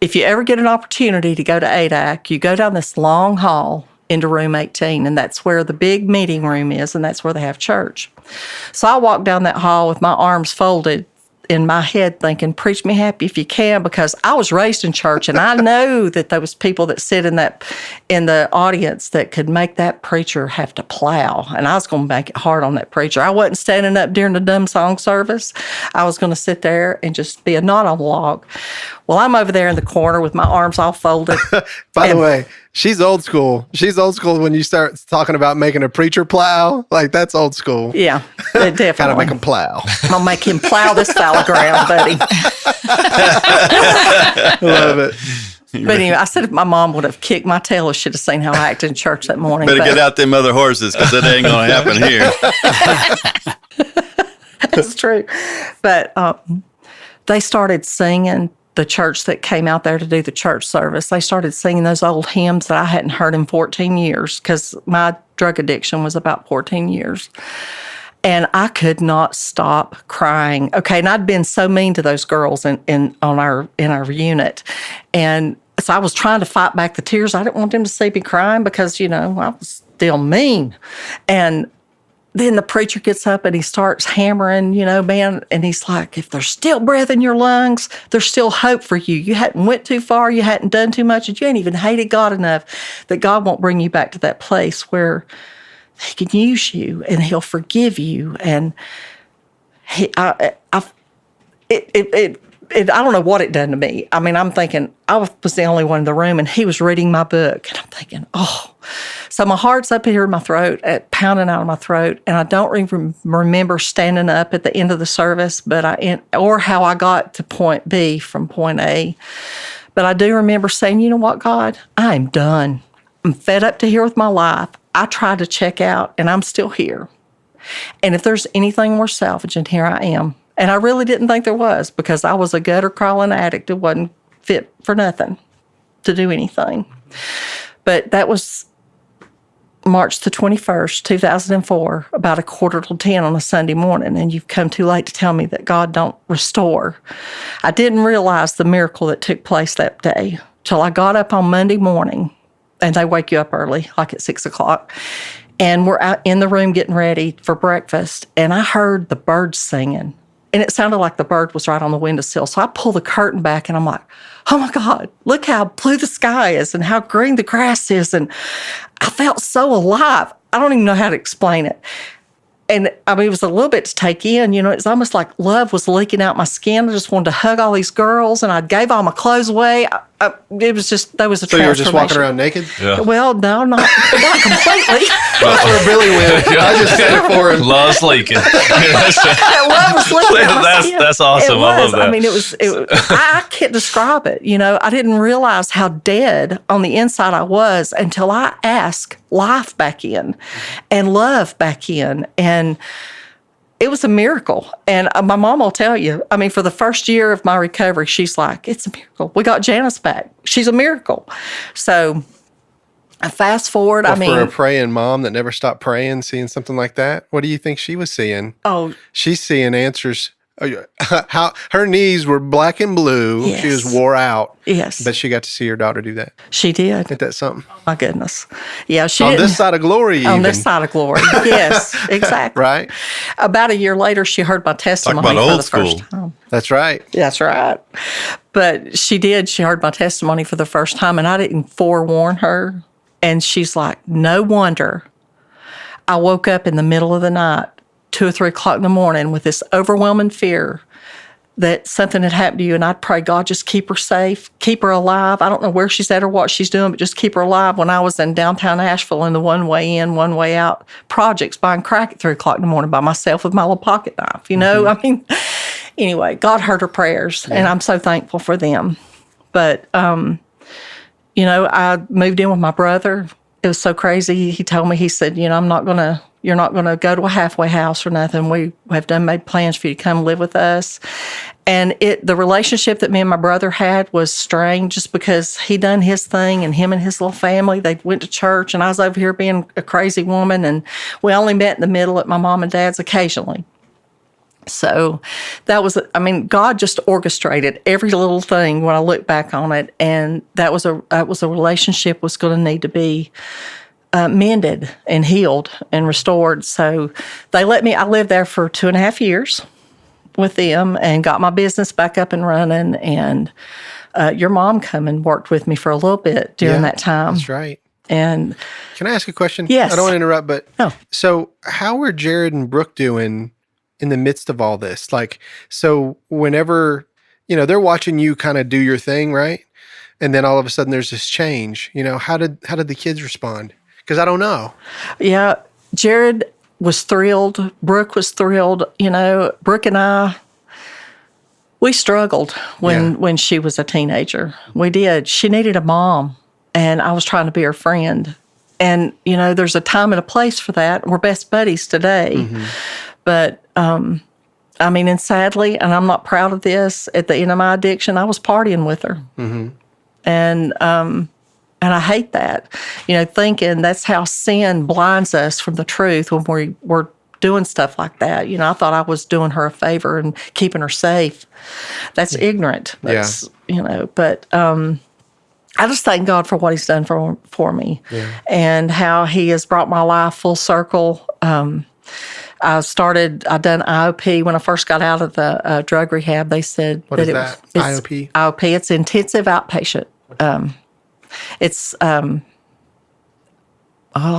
if you ever get an opportunity to go to ADAC, you go down this long hall into room 18, and that's where the big meeting room is, and that's where they have church. So I walked down that hall with my arms folded in my head thinking, preach me happy if you can, because I was raised in church, and I know that there was people that sit in the audience that could make that preacher have to plow, and I was going to make it hard on that preacher. I wasn't standing up during the dumb song service. I was going to sit there and just be a knot on the log. Well, I'm over there in the corner with my arms all folded. By the way, she's old school. She's old school when you start talking about making a preacher plow. Like, that's old school. Yeah, definitely. Kind of make him plow. I'm going to make him plow this fallow ground, buddy. Love it. But anyway, I said if my mom would have kicked my tail, I should have seen how I acted in church that morning. Better get out them other horses, because that ain't going to happen here. That's true. But they started singing. The church that came out there to do the church service, they started singing those old hymns that I hadn't heard in 14 years, because my drug addiction was about 14 years. And I could not stop crying. Okay, and I'd been so mean to those girls in our unit. And so I was trying to fight back the tears. I didn't want them to see me crying because, I was still mean. And then the preacher gets up and he starts hammering, man, and he's like, if there's still breath in your lungs, there's still hope for you. You hadn't went too far, you hadn't done too much, and you ain't even hated God enough that God won't bring you back to that place where he can use you and he'll forgive you. And I don't know what it done to me. I mean, I'm thinking, I was the only one in the room, and he was reading my book. And I'm thinking, So my heart's up here in my throat, pounding out of my throat. And I don't even remember standing up at the end of the service, or how I got to point B from point A. But I do remember saying, you know what, God? I'm done. I'm fed up to here with my life. I tried to check out, and I'm still here. And if there's anything worth salvaging, here I am. And I really didn't think there was, because I was a gutter-crawling addict who wasn't fit for nothing to do anything. But that was March the 21st, 2004, about 9:45 on a Sunday morning, and you've come too late to tell me that God don't restore. I didn't realize the miracle that took place that day till I got up on Monday morning, and they wake you up early, like at 6 o'clock, and we're out in the room getting ready for breakfast, and I heard the birds singing. And it sounded like the bird was right on the windowsill. So I pull the curtain back, and I'm like, oh, my God, look how blue the sky is and how green the grass is. And I felt so alive. I don't even know how to explain it. And, I mean, it was a little bit to take in. It's almost like love was leaking out my skin. I just wanted to hug all these girls, and I gave all my clothes away. It was just, that was a transformation. So you were just walking around naked? Yeah. Well, no, not completely. That's where Billy went. I just said it for him. Love's leaking. Love was leaking out my skin. That's awesome. I love that. I mean, I can't describe it. I didn't realize how dead on the inside I was until I asked life back in and love back in. And it was a miracle. And my mom will tell you, I mean, for the first year of my recovery, she's like, it's a miracle. We got Janice back. She's a miracle. So I fast forward. Well, for a praying mom that never stopped praying, seeing something like that, what do you think she was seeing? Oh, she's seeing answers. How her knees were black and blue. Yes. She was wore out. Yes. But she got to see her daughter do that. She did. Ain't that something? Oh, my goodness. Yeah, she on this side of glory. On this side of glory. Yes, exactly. Right. About a year later, she heard my testimony Talk about for old the school. first time. That's right. That's right. But she did. She heard my testimony for the first time, and I didn't forewarn her. And she's like, no wonder I woke up in the middle of the night, 2 or 3 o'clock in the morning, with this overwhelming fear that something had happened to you. And I'd pray, God, just keep her safe, keep her alive. I don't know where she's at or what she's doing, but just keep her alive. When I was in downtown Asheville in the one-way in, one-way out projects, buying crack at 3 o'clock in the morning by myself with my little pocket knife, I mean, anyway, God heard her prayers, and I'm so thankful for them. But I moved in with my brother. It was so crazy. He told me, he said, you're not going to go to a halfway house or nothing. We have made plans for you to come live with us. And the relationship that me and my brother had was strained just because he done his thing, and him and his little family, they went to church, and I was over here being a crazy woman, and we only met in the middle at my mom and dad's occasionally. So that was, God just orchestrated every little thing when I look back on it, and that was a relationship was going to need to be mended and healed and restored. So I lived there for 2.5 years with them and got my business back up and running. And your mom come and worked with me for a little bit during that time. That's right. And can I ask a question? Yes. I don't want to interrupt, but no. So how were Jared and Brooke doing in the midst of all this? Like, so whenever, they're watching you kind of do your thing, right? And then all of a sudden there's this change, how did the kids respond? Because I don't know. Yeah. Jared was thrilled. Brooke was thrilled. Brooke and I, we struggled when she was a teenager. We did. She needed a mom, and I was trying to be her friend. And, there's a time and a place for that. We're best buddies today. Mm-hmm. But, and sadly, and I'm not proud of this, at the end of my addiction, I was partying with her. Mm-hmm. And I hate that, thinking that's how sin blinds us from the truth when we're doing stuff like that. I thought I was doing her a favor and keeping her safe. That's ignorant. That's, but I just thank God for what he's done for me and how he has brought my life full circle. I done IOP when I first got out of the drug rehab. They said what is that? IOP? IOP, it's intensive outpatient. It's, I don't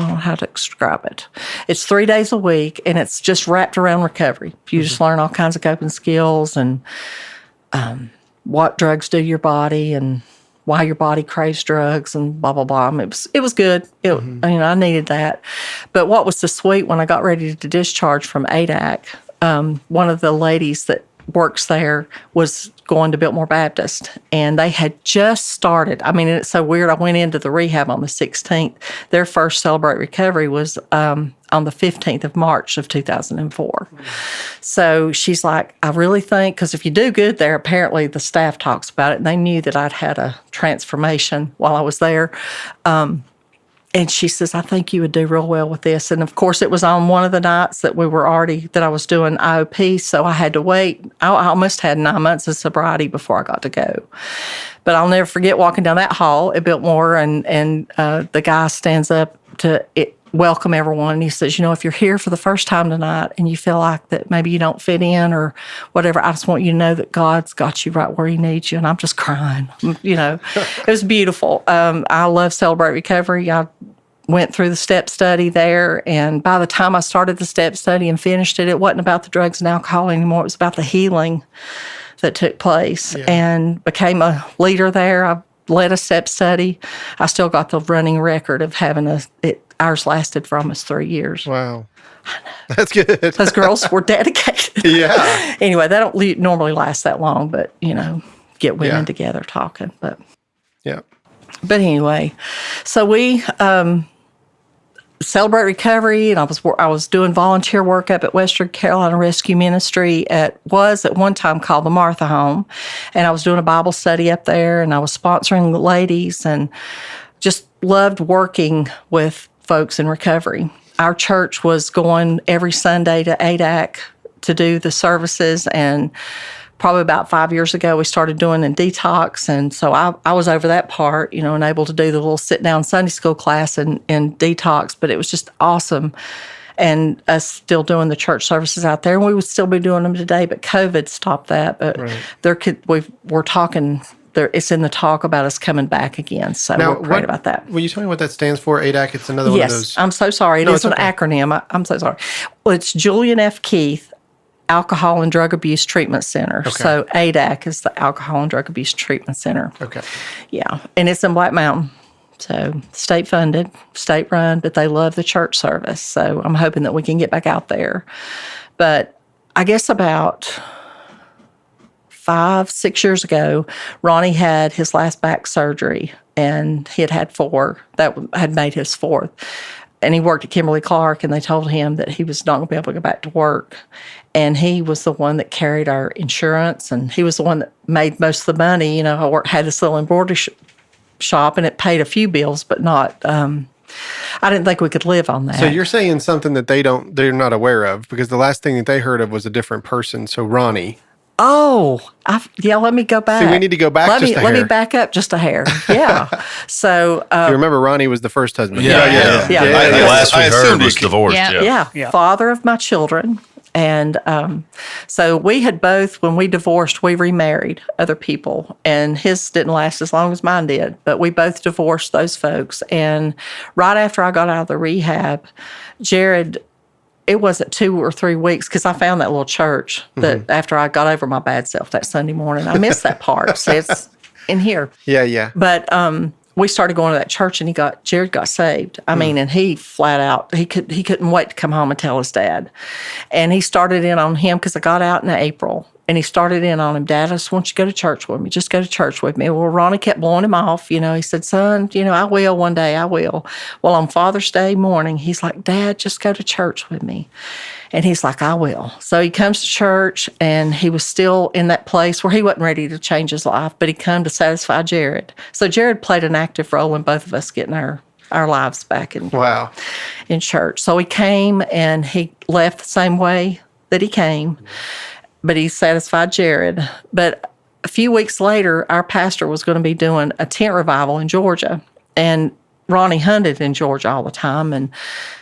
know how to describe it. It's 3 days a week, and it's just wrapped around recovery. You just learn all kinds of coping skills and what drugs do to your body and why your body craves drugs and blah, blah, blah. It was good. I needed that. But what was so sweet when I got ready to discharge from ADAC, one of the ladies that works there was going to Biltmore Baptist, and they had just started. It's so weird. I went into the rehab on the 16th. Their first Celebrate Recovery was on the 15th of March of 2004. So she's like, I really think, because if you do good there, apparently the staff talks about it, and they knew that I'd had a transformation while I was there. And she says, I think you would do real well with this. And of course, it was on one of the nights that I was doing IOP. So I had to wait. I almost had 9 months of sobriety before I got to go. But I'll never forget walking down that hall at Biltmore, and the guy stands up to welcome everyone. And he says, if you're here for the first time tonight and you feel like that maybe you don't fit in or whatever, I just want you to know that God's got you right where he needs you. And I'm just crying. It was beautiful. I love Celebrate Recovery. I went through the step study there. And by the time I started the step study and finished it, it wasn't about the drugs and alcohol anymore. It was about the healing that took place, and became a leader there. I led a step study. I still got the running record of having ours lasted for almost 3 years. Wow. That's good. Those girls were dedicated. Yeah. Anyway, they don't normally last that long, but, get women together talking. But anyway, so we Celebrate Recovery, and I was doing volunteer work up at Western Carolina Rescue Ministry at one time called the Martha Home, and I was doing a Bible study up there, and I was sponsoring the ladies, and just loved working with folks in recovery. Our church was going every Sunday to ADAC to do the services, and probably about 5 years ago, we started doing a detox. And so I was over that part, and able to do the little sit-down Sunday school class and detox. But it was just awesome. And us still doing the church services out there. And we would still be doing them today, but COVID stopped that. But we're talking, it's in the talk about us coming back again. So we're praying about that. Will you tell me what that stands for, ADAC? It's another one of those. Yes, I'm so sorry. It is an acronym. I'm so sorry. Well, it's Julian F. Keith Alcohol and Drug Abuse Treatment Center. Okay. So ADAC is the Alcohol and Drug Abuse Treatment Center. Okay. Yeah, and it's in Black Mountain. So state funded, state run, but they love the church service. So I'm hoping that we can get back out there. But I guess about 5-6 years ago, Ronnie had his last back surgery. and he had 4 that had made his 4th. And he worked at Kimberly-Clark, and they told him that he was not going to be able to go back to work. And he was the one that carried our insurance, and he was the one that made most of the money. You know, I had this little embroidery shop, and it paid a few bills, but not. I didn't think we could live on that. So you're saying something that they're not aware of, because the last thing that they heard of was a different person. So Ronnie. Oh, let me go back. See, we need to go back let just a hair. Let me back up just a hair. Yeah. So. You remember Ronnie was the first husband. Yeah. Yeah. The last we heard was he- divorced. Yeah. Yeah. Father of my children. And so we had both, when we divorced, we remarried other people. And his didn't last as long as mine did. But we both divorced those folks. And right after I got out of the rehab, Jared, it wasn't 2 or 3 weeks, because I found that little church that after I got over my bad self that Sunday morning. I missed that part. So it's in here. Yeah. But we started going to that church, and Jared got saved. I mean, and he flat out, he couldn't wait to come home and tell his dad. And he started in on him, because I got out in April, and he started in on him, Dad, I just want you to go to church with me. Just go to church with me. Well, Ronnie kept blowing him off. You know, he said, son, you know, I will one day, I will. Well, on Father's Day morning, he's like, Dad, just go to church with me. And he's like, I will. So he comes to church, and he was still in that place where he wasn't ready to change his life, but he come to satisfy Jared. So Jared played an active role in both of us getting our lives back in church. So he came, and he left the same way that he came, but he satisfied Jared. But a few weeks later, our pastor was going to be doing a tent revival in Georgia, and Ronnie hunted in Georgia all the time, and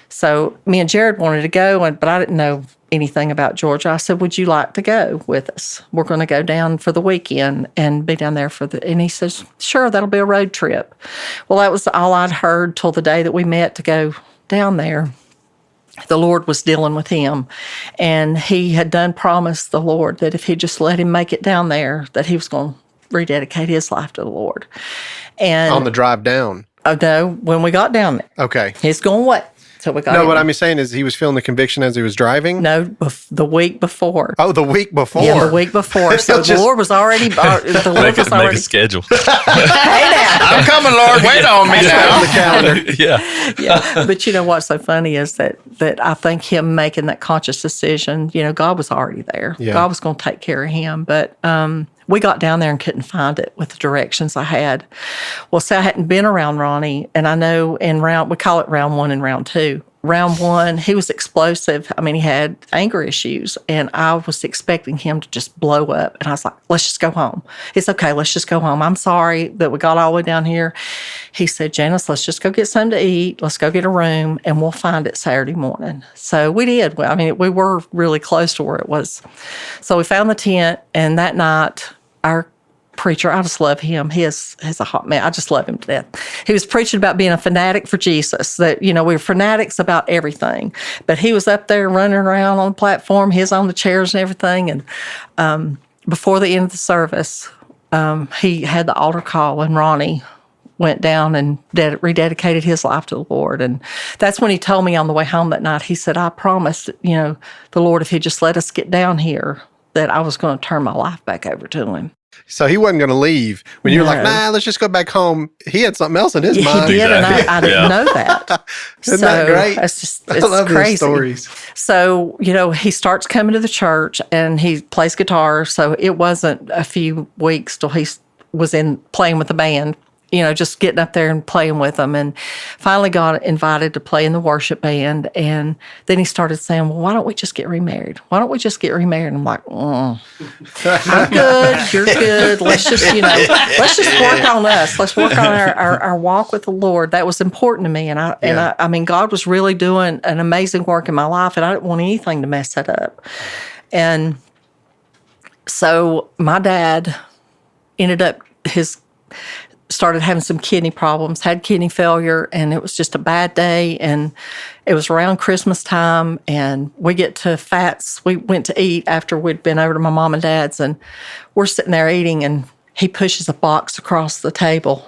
so me and Jared wanted to go, but I didn't know anything about Georgia. I said, would you like to go with us? We're going to go down for the weekend and be down there and he says, sure, that'll be a road trip. Well, that was all I'd heard till the day that we met to go down there. The Lord was dealing with him, and he had done promise the Lord that if he just let him make it down there, that he was going to rededicate his life to the Lord. And On the drive down. Oh, no, when we got down there. Okay. He's going wait. So we got No, what I'm saying is he was feeling the conviction as he was driving? No, the week before. Oh, the week before. Yeah, the week before. So the Lord was already. The Lord was Make already. a schedule. Hey now. I'm coming, Lord. Wait on me On now. the calendar. Yeah. Yeah, but you know what's so funny is that I think him making that conscious decision. You know, God was already there. Yeah. God was going to take care of him, but. We got down there and couldn't find it with the directions I had. Well, so I hadn't been around Ronnie, and I know we call it round 1 and round 2. Round 1, he was explosive. I mean, he had anger issues, and I was expecting him to just blow up. And I was like, let's just go home. It's okay, let's just go home. I'm sorry that we got all the way down here. He said, Janice, let's just go get something to eat. Let's go get a room, and we'll find it Saturday morning. So we did. I mean, we were really close to where it was. So we found the tent, and that night, our preacher, I just love him. He's a hot man. I just love him to death. He was preaching about being a fanatic for Jesus, that, you know, we were fanatics about everything. But he was up there running around on the platform, he's on the chairs and everything. And before the end of the service, he had the altar call, and Ronnie went down and rededicated his life to the Lord. And that's when he told me on the way home that night, he said, I promised, you know, the Lord, if he'd just let us get down here, that I was going to turn my life back over to him. So he wasn't going to leave. When you were like, nah, let's just go back home. He had something else in his mind. He did, and I didn't know that. Isn't that great? It's I love crazy. these stories. So, you know, he starts coming to the church, and he plays guitar. So it wasn't a few weeks till he was playing with the band. You know, just getting up there and playing with them, and finally got invited to play in the worship band. And then he started saying, well, why don't we just get remarried? Why don't we just get remarried? And I'm like, I'm good. You're good. Let's just, you know, let's just work on us. Let's work on our walk with the Lord. That was important to me. And I mean, God was really doing an amazing work in my life, and I didn't want anything to mess that up. And so my dad ended up, started having some kidney problems, had kidney failure, and it was just a bad day. And it was around Christmas time, and we get to Fats. We went to eat after we'd been over to my mom and dad's, and we're sitting there eating, and he pushes a box across the table.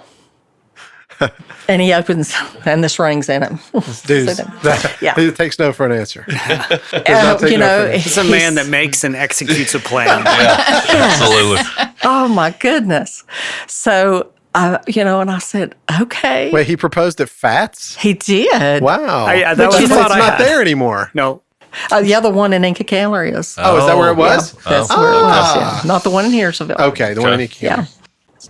And he opens, and this ring's in it. It takes no for an answer. You know, He's a man that makes and executes a plan. Absolutely. Oh, my goodness. So And I said, okay. Wait, he proposed at Fats? He did. Wow. That But was you the said thought it's I not had. there anymore. No. The other one in Inca Gallery is. Oh, is that where it was? That's where it was, yeah. Not the one in Harrisville. Okay, the one in Inca. Yeah.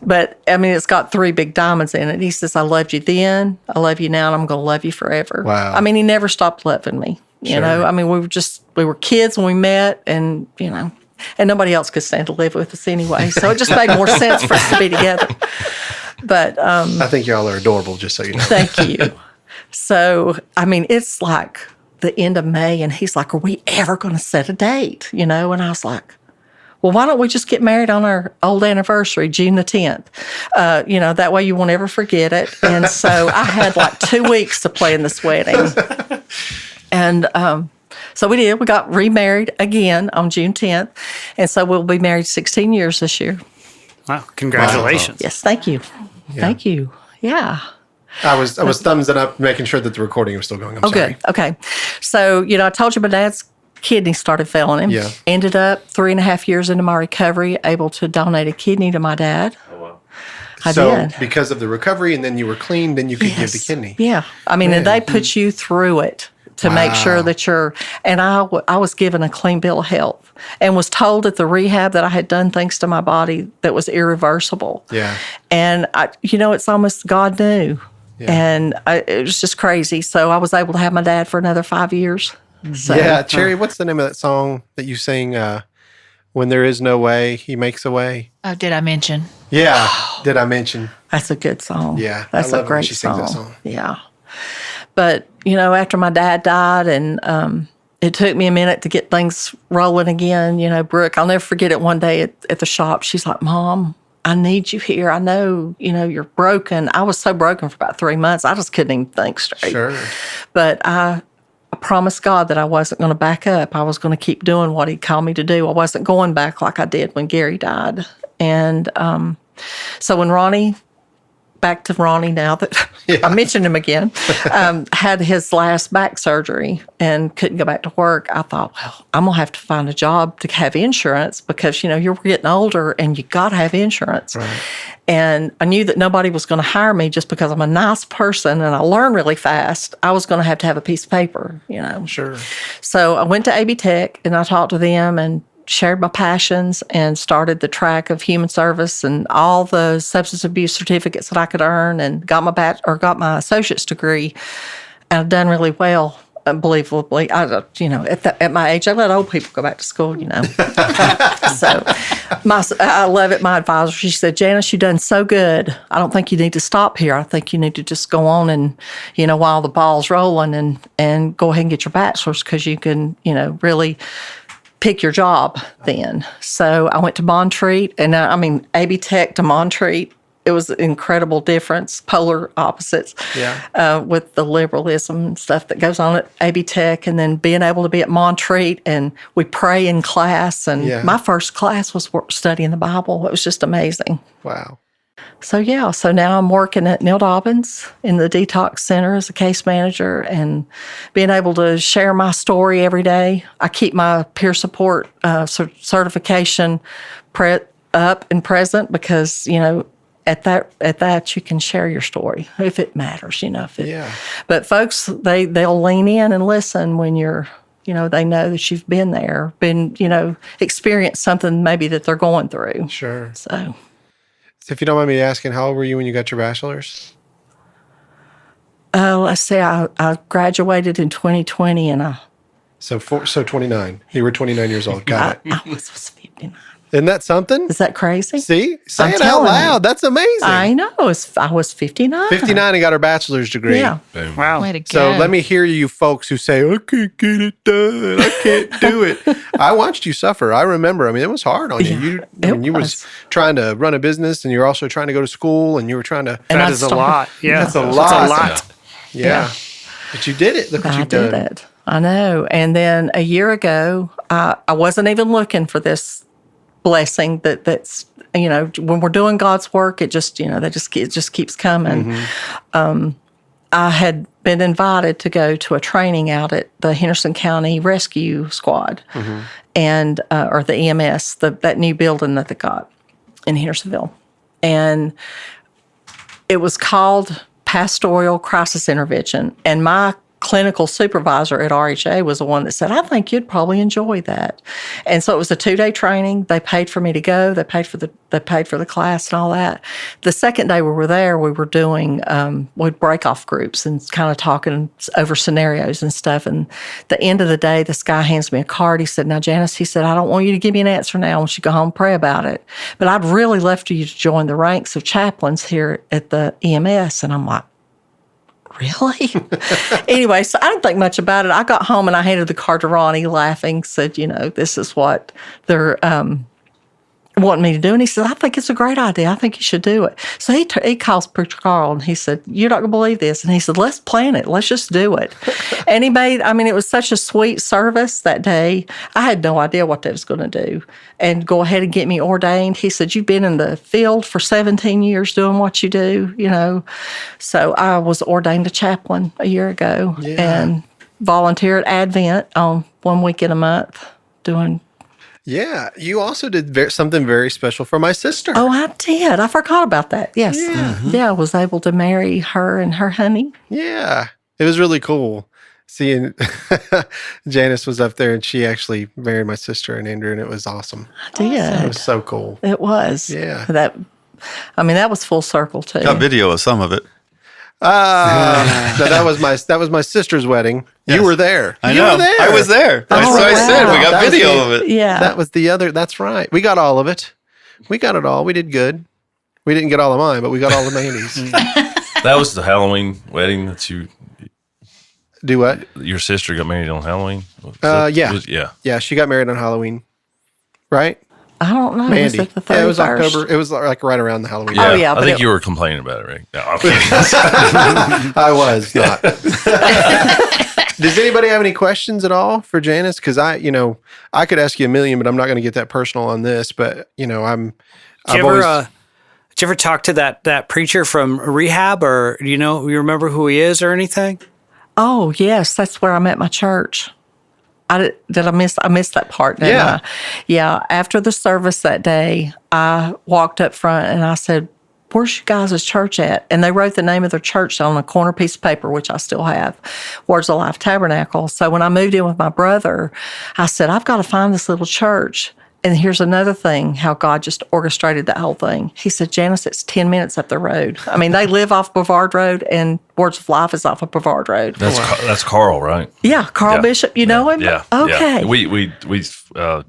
But, it's got 3 big diamonds in it. He says, I loved you then, I love you now, and I'm going to love you forever. Wow. He never stopped loving me. You know, we were kids when we met, and, and nobody else could stand to live with us anyway. So it just made more sense for us to be together. But I think y'all are adorable, just so you know. thank you. So, it's like the end of May, and he's like, are we ever going to set a date? And I was like, well, why don't we just get married on our old anniversary, June the 10th? That way you won't ever forget it. And so I had like 2 weeks to plan this wedding. And so we did. We got remarried again on June 10th. And so we'll be married 16 years this year. Wow. Congratulations. Yes, thank you. Yeah. Thank you. Yeah. I was thumbsing up, making sure that the recording was still going. I'm sorry. Good. Okay. So, I told you my dad's kidney started failing him. Yeah. Ended up 3.5 years into my recovery, able to donate a kidney to my dad. Oh, wow. I did. Because of the recovery, and then you were clean, then you could give the kidney. Yeah. And they put you through it to make sure that and I was given a clean bill of health and was told at the rehab that I had done things to my body that was irreversible. Yeah. And, it's almost God knew. Yeah. And it was just crazy. So I was able to have my dad for another 5 years. So, Yeah, Cherry, what's the name of that song that you sing, When There Is No Way, He Makes a Way? Oh, did I mention? Yeah, did I mention? That's a good song. Yeah, That's I a love it when great she sings song. that song. Yeah. But, after my dad died and it took me a minute to get things rolling again, Brooke, I'll never forget it one day at the shop. She's like, Mom, I need you here. I know, you're broken. I was so broken for about 3 months. I just couldn't even think straight. Sure. But I promised God that I wasn't going to back up. I was going to keep doing what He called me to do. I wasn't going back like I did when Gary died. And so when back to Ronnie now that I mentioned him again, had his last back surgery and couldn't go back to work, I thought, well, I'm going to have to find a job to have insurance because, you're getting older and you got to have insurance. Right. And I knew that nobody was going to hire me just because I'm a nice person and I learn really fast. I was going to have a piece of paper, Sure. So I went to AB Tech and I talked to them and shared my passions and started the track of human service and all the substance abuse certificates that I could earn and got my associate's degree. And I've done really well, unbelievably. At my age, I let old people go back to school, So I love it. My advisor, she said, Janice, you've done so good. I don't think you need to stop here. I think you need to just go on and, while the ball's rolling and go ahead and get your bachelor's because you can, really pick your job then. So I went to Montreat, and AB Tech to Montreat. It was an incredible difference, polar opposites, with the liberalism and stuff that goes on at AB Tech, and then being able to be at Montreat, and we pray in class. And my first class was studying the Bible. It was just amazing. Wow. So now I'm working at Neil Dobbins in the detox center as a case manager and being able to share my story every day. I keep my peer support certification up and present because, at that you can share your story if it matters, But folks, they'll lean in and listen when you're, they know that you've been there, experienced something maybe that they're going through. Sure. So if you don't mind me asking, how old were you when you got your bachelor's? Let's say I graduated in 2020 and So 29. You were 29 years old. Got it. I was 59. Isn't that something? Is that crazy? See? Say I'm it out telling loud. you. That's amazing. I know. I was 59. 59 and got her bachelor's degree. Yeah. Boom. Wow. Way to go. So let me hear you folks who say, I can't get it done. I can't do it. I watched you suffer. I remember. It was hard on you. You was trying to run a business and you're also trying to go to school and you were trying to. And That I is a started- lot. Yeah. That's a lot. That's a lot. Yeah. But you did it. Look what I you've did done. it. I know. And then a year ago, I wasn't even looking for this blessing that's, when we're doing God's work, it just, it just keeps coming. I had been invited to go to a training out at the Henderson County Rescue Squad and, or the EMS, that new building that they got in Hendersonville. And It was called Pastoral Crisis Intervention. And my clinical supervisor at RHA was the one that said, I think you'd probably enjoy that. And so it was a 2-day training. They paid for me to go. They paid for the class and all that. The second day we were there, we were doing, we'd break off groups and kind of talking over scenarios and stuff. And the end of the day, this guy hands me a card. He said, now, Janice, he said, I don't want you to give me an answer now. I want you to go home and pray about it. But I'd really love for you to join the ranks of chaplains here at the EMS. And I'm like, really? Anyway, so I didn't think much about it. I got home and I handed the card to Ronnie, laughing, said, this is what they're wanting me to do. And he said, I think it's a great idea. I think you should do it. So he calls Preacher Carl and he said, you're not going to believe this. And he said, let's plan it. Let's just do it. And it was such a sweet service that day. I had no idea what they was going to do and go ahead and get me ordained. He said, you've been in the field for 17 years doing what you do, So I was ordained a chaplain a year ago and volunteer at Advent on 1 week in a month doing. Yeah, you also did something very special for my sister. Oh, I did. I forgot about that. Yes. Yeah, I was able to marry her and her honey. Yeah, it was really cool. Seeing Janice was up there and she actually married my sister and Andrew, and it was awesome. I did. It was so cool. It was. Yeah. That was full circle too. Got video of some of it. No, that was my sister's wedding. Yes. You were there. I You know. were there. I was there. That's what I said. We got That was video of it. Yeah. That was the other. That's right. We got all of it. We got it all. We did good. We didn't get all of mine, but we got all of Mandy's. That was the Halloween wedding that Do what? your sister got married on Halloween? Yeah. Yeah. Yeah, she got married on Halloween. Right? I don't know. Mandy. Was it the 31st? Yeah, it was October. It was like right around the Halloween. Oh, yeah, I but think it- you were complaining about it, Rick. No, I'm kidding. I was not. Does anybody have any questions at all for Janice? Because I could ask you a million, but I'm not going to get that personal on this. But Did you ever talk to that preacher from rehab, or you remember who he is or anything? Oh, yes. That's where I met my church. I missed that part, didn't Yeah. I? Yeah. After the service that day, I walked up front and I said, where's you guys' church at? And they wrote the name of their church on a corner piece of paper, which I still have, Words of Life Tabernacle. So when I moved in with my brother, I said, I've got to find this little church. And here's another thing, how God just orchestrated that whole thing. He said, Janice, it's 10 minutes up the road. I mean, they live off Brevard Road, and Words of Life is off of Brevard Road. That's Carl, right? Yeah, Carl Bishop, you know him? Yeah. Okay. Yeah. We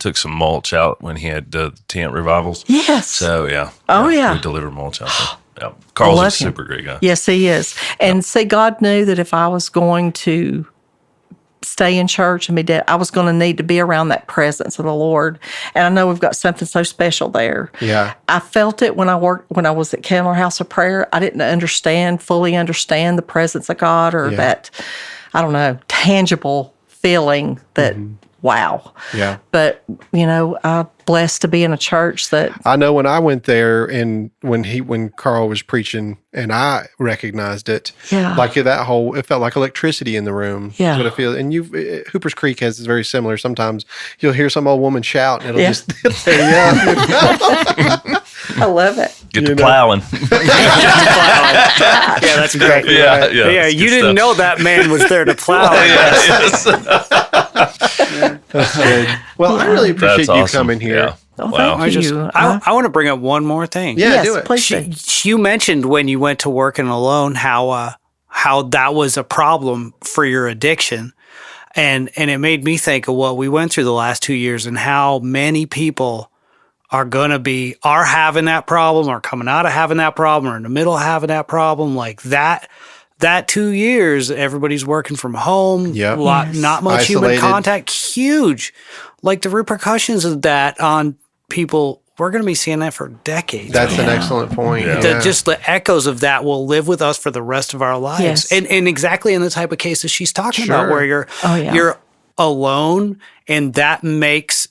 took some mulch out when he had the tent revivals. Yes. So, yeah. Oh, yeah. We delivered mulch out there. Yeah. Carl's a love him. super great guy. Yes, he is. And see, God knew that if I was going to stay in church and be dead, I was going to need to be around that presence of the Lord. And I know we've got something so special there. Yeah. I felt it when I was at Candler House of Prayer. I didn't fully understand the presence of God or that, I don't know, tangible feeling that, wow. Yeah. But, I'm blessed to be in a church that. I know when I went there and when Carl was preaching and I recognized it, like it felt like electricity in the room. Yeah. What it feels. And Hooper's Creek has this very similar. Sometimes you'll hear some old woman shout and it'll just tear you up. I love it. Get to plowing. Yeah, that's great. Yeah. Yeah, you didn't know that man was there to plow. Yes. That's good. Well, I really appreciate That's you awesome. coming here. Yeah. Oh, Wow. thank you. I want to bring up one more thing. Yeah, Yes, do it. please do. You mentioned when you went to working alone how that was a problem for your addiction. And it made me think of what we went through the last 2 years and how many people are having that problem or coming out of having that problem or in the middle of having that problem. Like that 2 years, everybody's working from home, Yep. not much Isolated. human contact, huge. Like the repercussions of that on people, we're going to be seeing that for decades. That's an excellent point. Yeah. Just the echoes of that will live with us for the rest of our lives. Yes. And exactly in the type of cases she's talking about, where you're alone, and that makes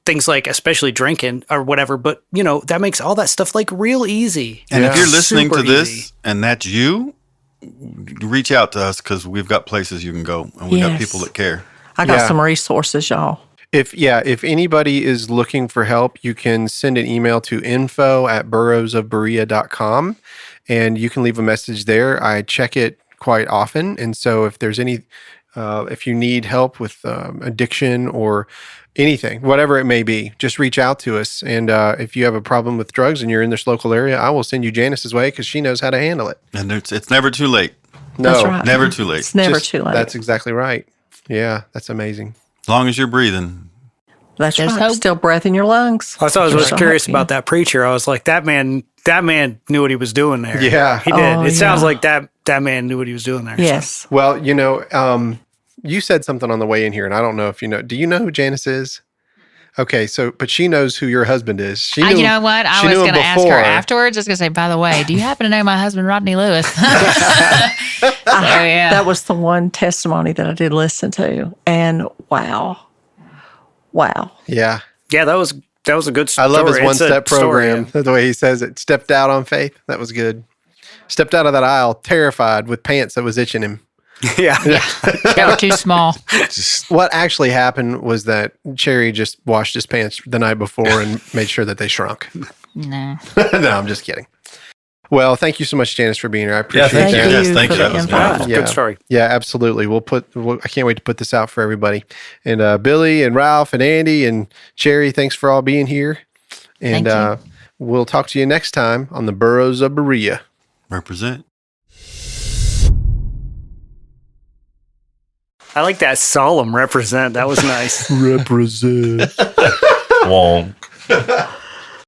things like, especially drinking or whatever, but that makes all that stuff like real easy. And if you're listening Super to this easy. and that's you, reach out to us because we've got places you can go and we've got people that care. I got Yeah. some resources, y'all. If anybody is looking for help, you can send an email to info@burrowsofberea.com and you can leave a message there. I check it quite often. And so if there's any, if you need help with addiction or anything, whatever it may be, just reach out to us. And if you have a problem with drugs and you're in this local area, I will send you Janice's way because she knows how to handle it. And it's never too late. No, That's right. Never too late. It's never too late. That's exactly right. Yeah, that's amazing. As long as you're breathing. That's There's right. hope. Still breath in your lungs. I was Sure. curious about that preacher. I was like, that man knew what he was doing there. Yeah. He did. Oh, It sounds yeah. like that man knew what he was doing there. Yes. Well, you said something on the way in here, and I don't know if you know. Do you know who Janice is? Okay, but she knows who your husband is. She knew, You know what? I she was knew him going to ask her before. afterwards. I was going to say, by the way, do you happen to know my husband, Rodney Lewis? Yeah. That was the one testimony that I did listen to. And wow. Yeah. Yeah, that was a good story. I love his It's a one-step program. story. The way he says it. Stepped out on faith. That was good. Stepped out of that aisle terrified with pants that was itching him. Yeah. They were too small. What actually happened was that Cherry just washed his pants the night before and made sure that they shrunk. No. No, I'm just kidding. Well, thank you so much, Janice, for being here. I appreciate Thank that. you Yes, thank for you. the That was invite. wonderful. Yeah. Good story. Yeah, absolutely. I can't wait to put this out for everybody. And Billy and Ralph and Andy and Cherry, thanks for all being here. And Thank we'll talk to you next time on the Burros of Berea. Represent. I like that solemn represent. That was nice. Represent. Wonk.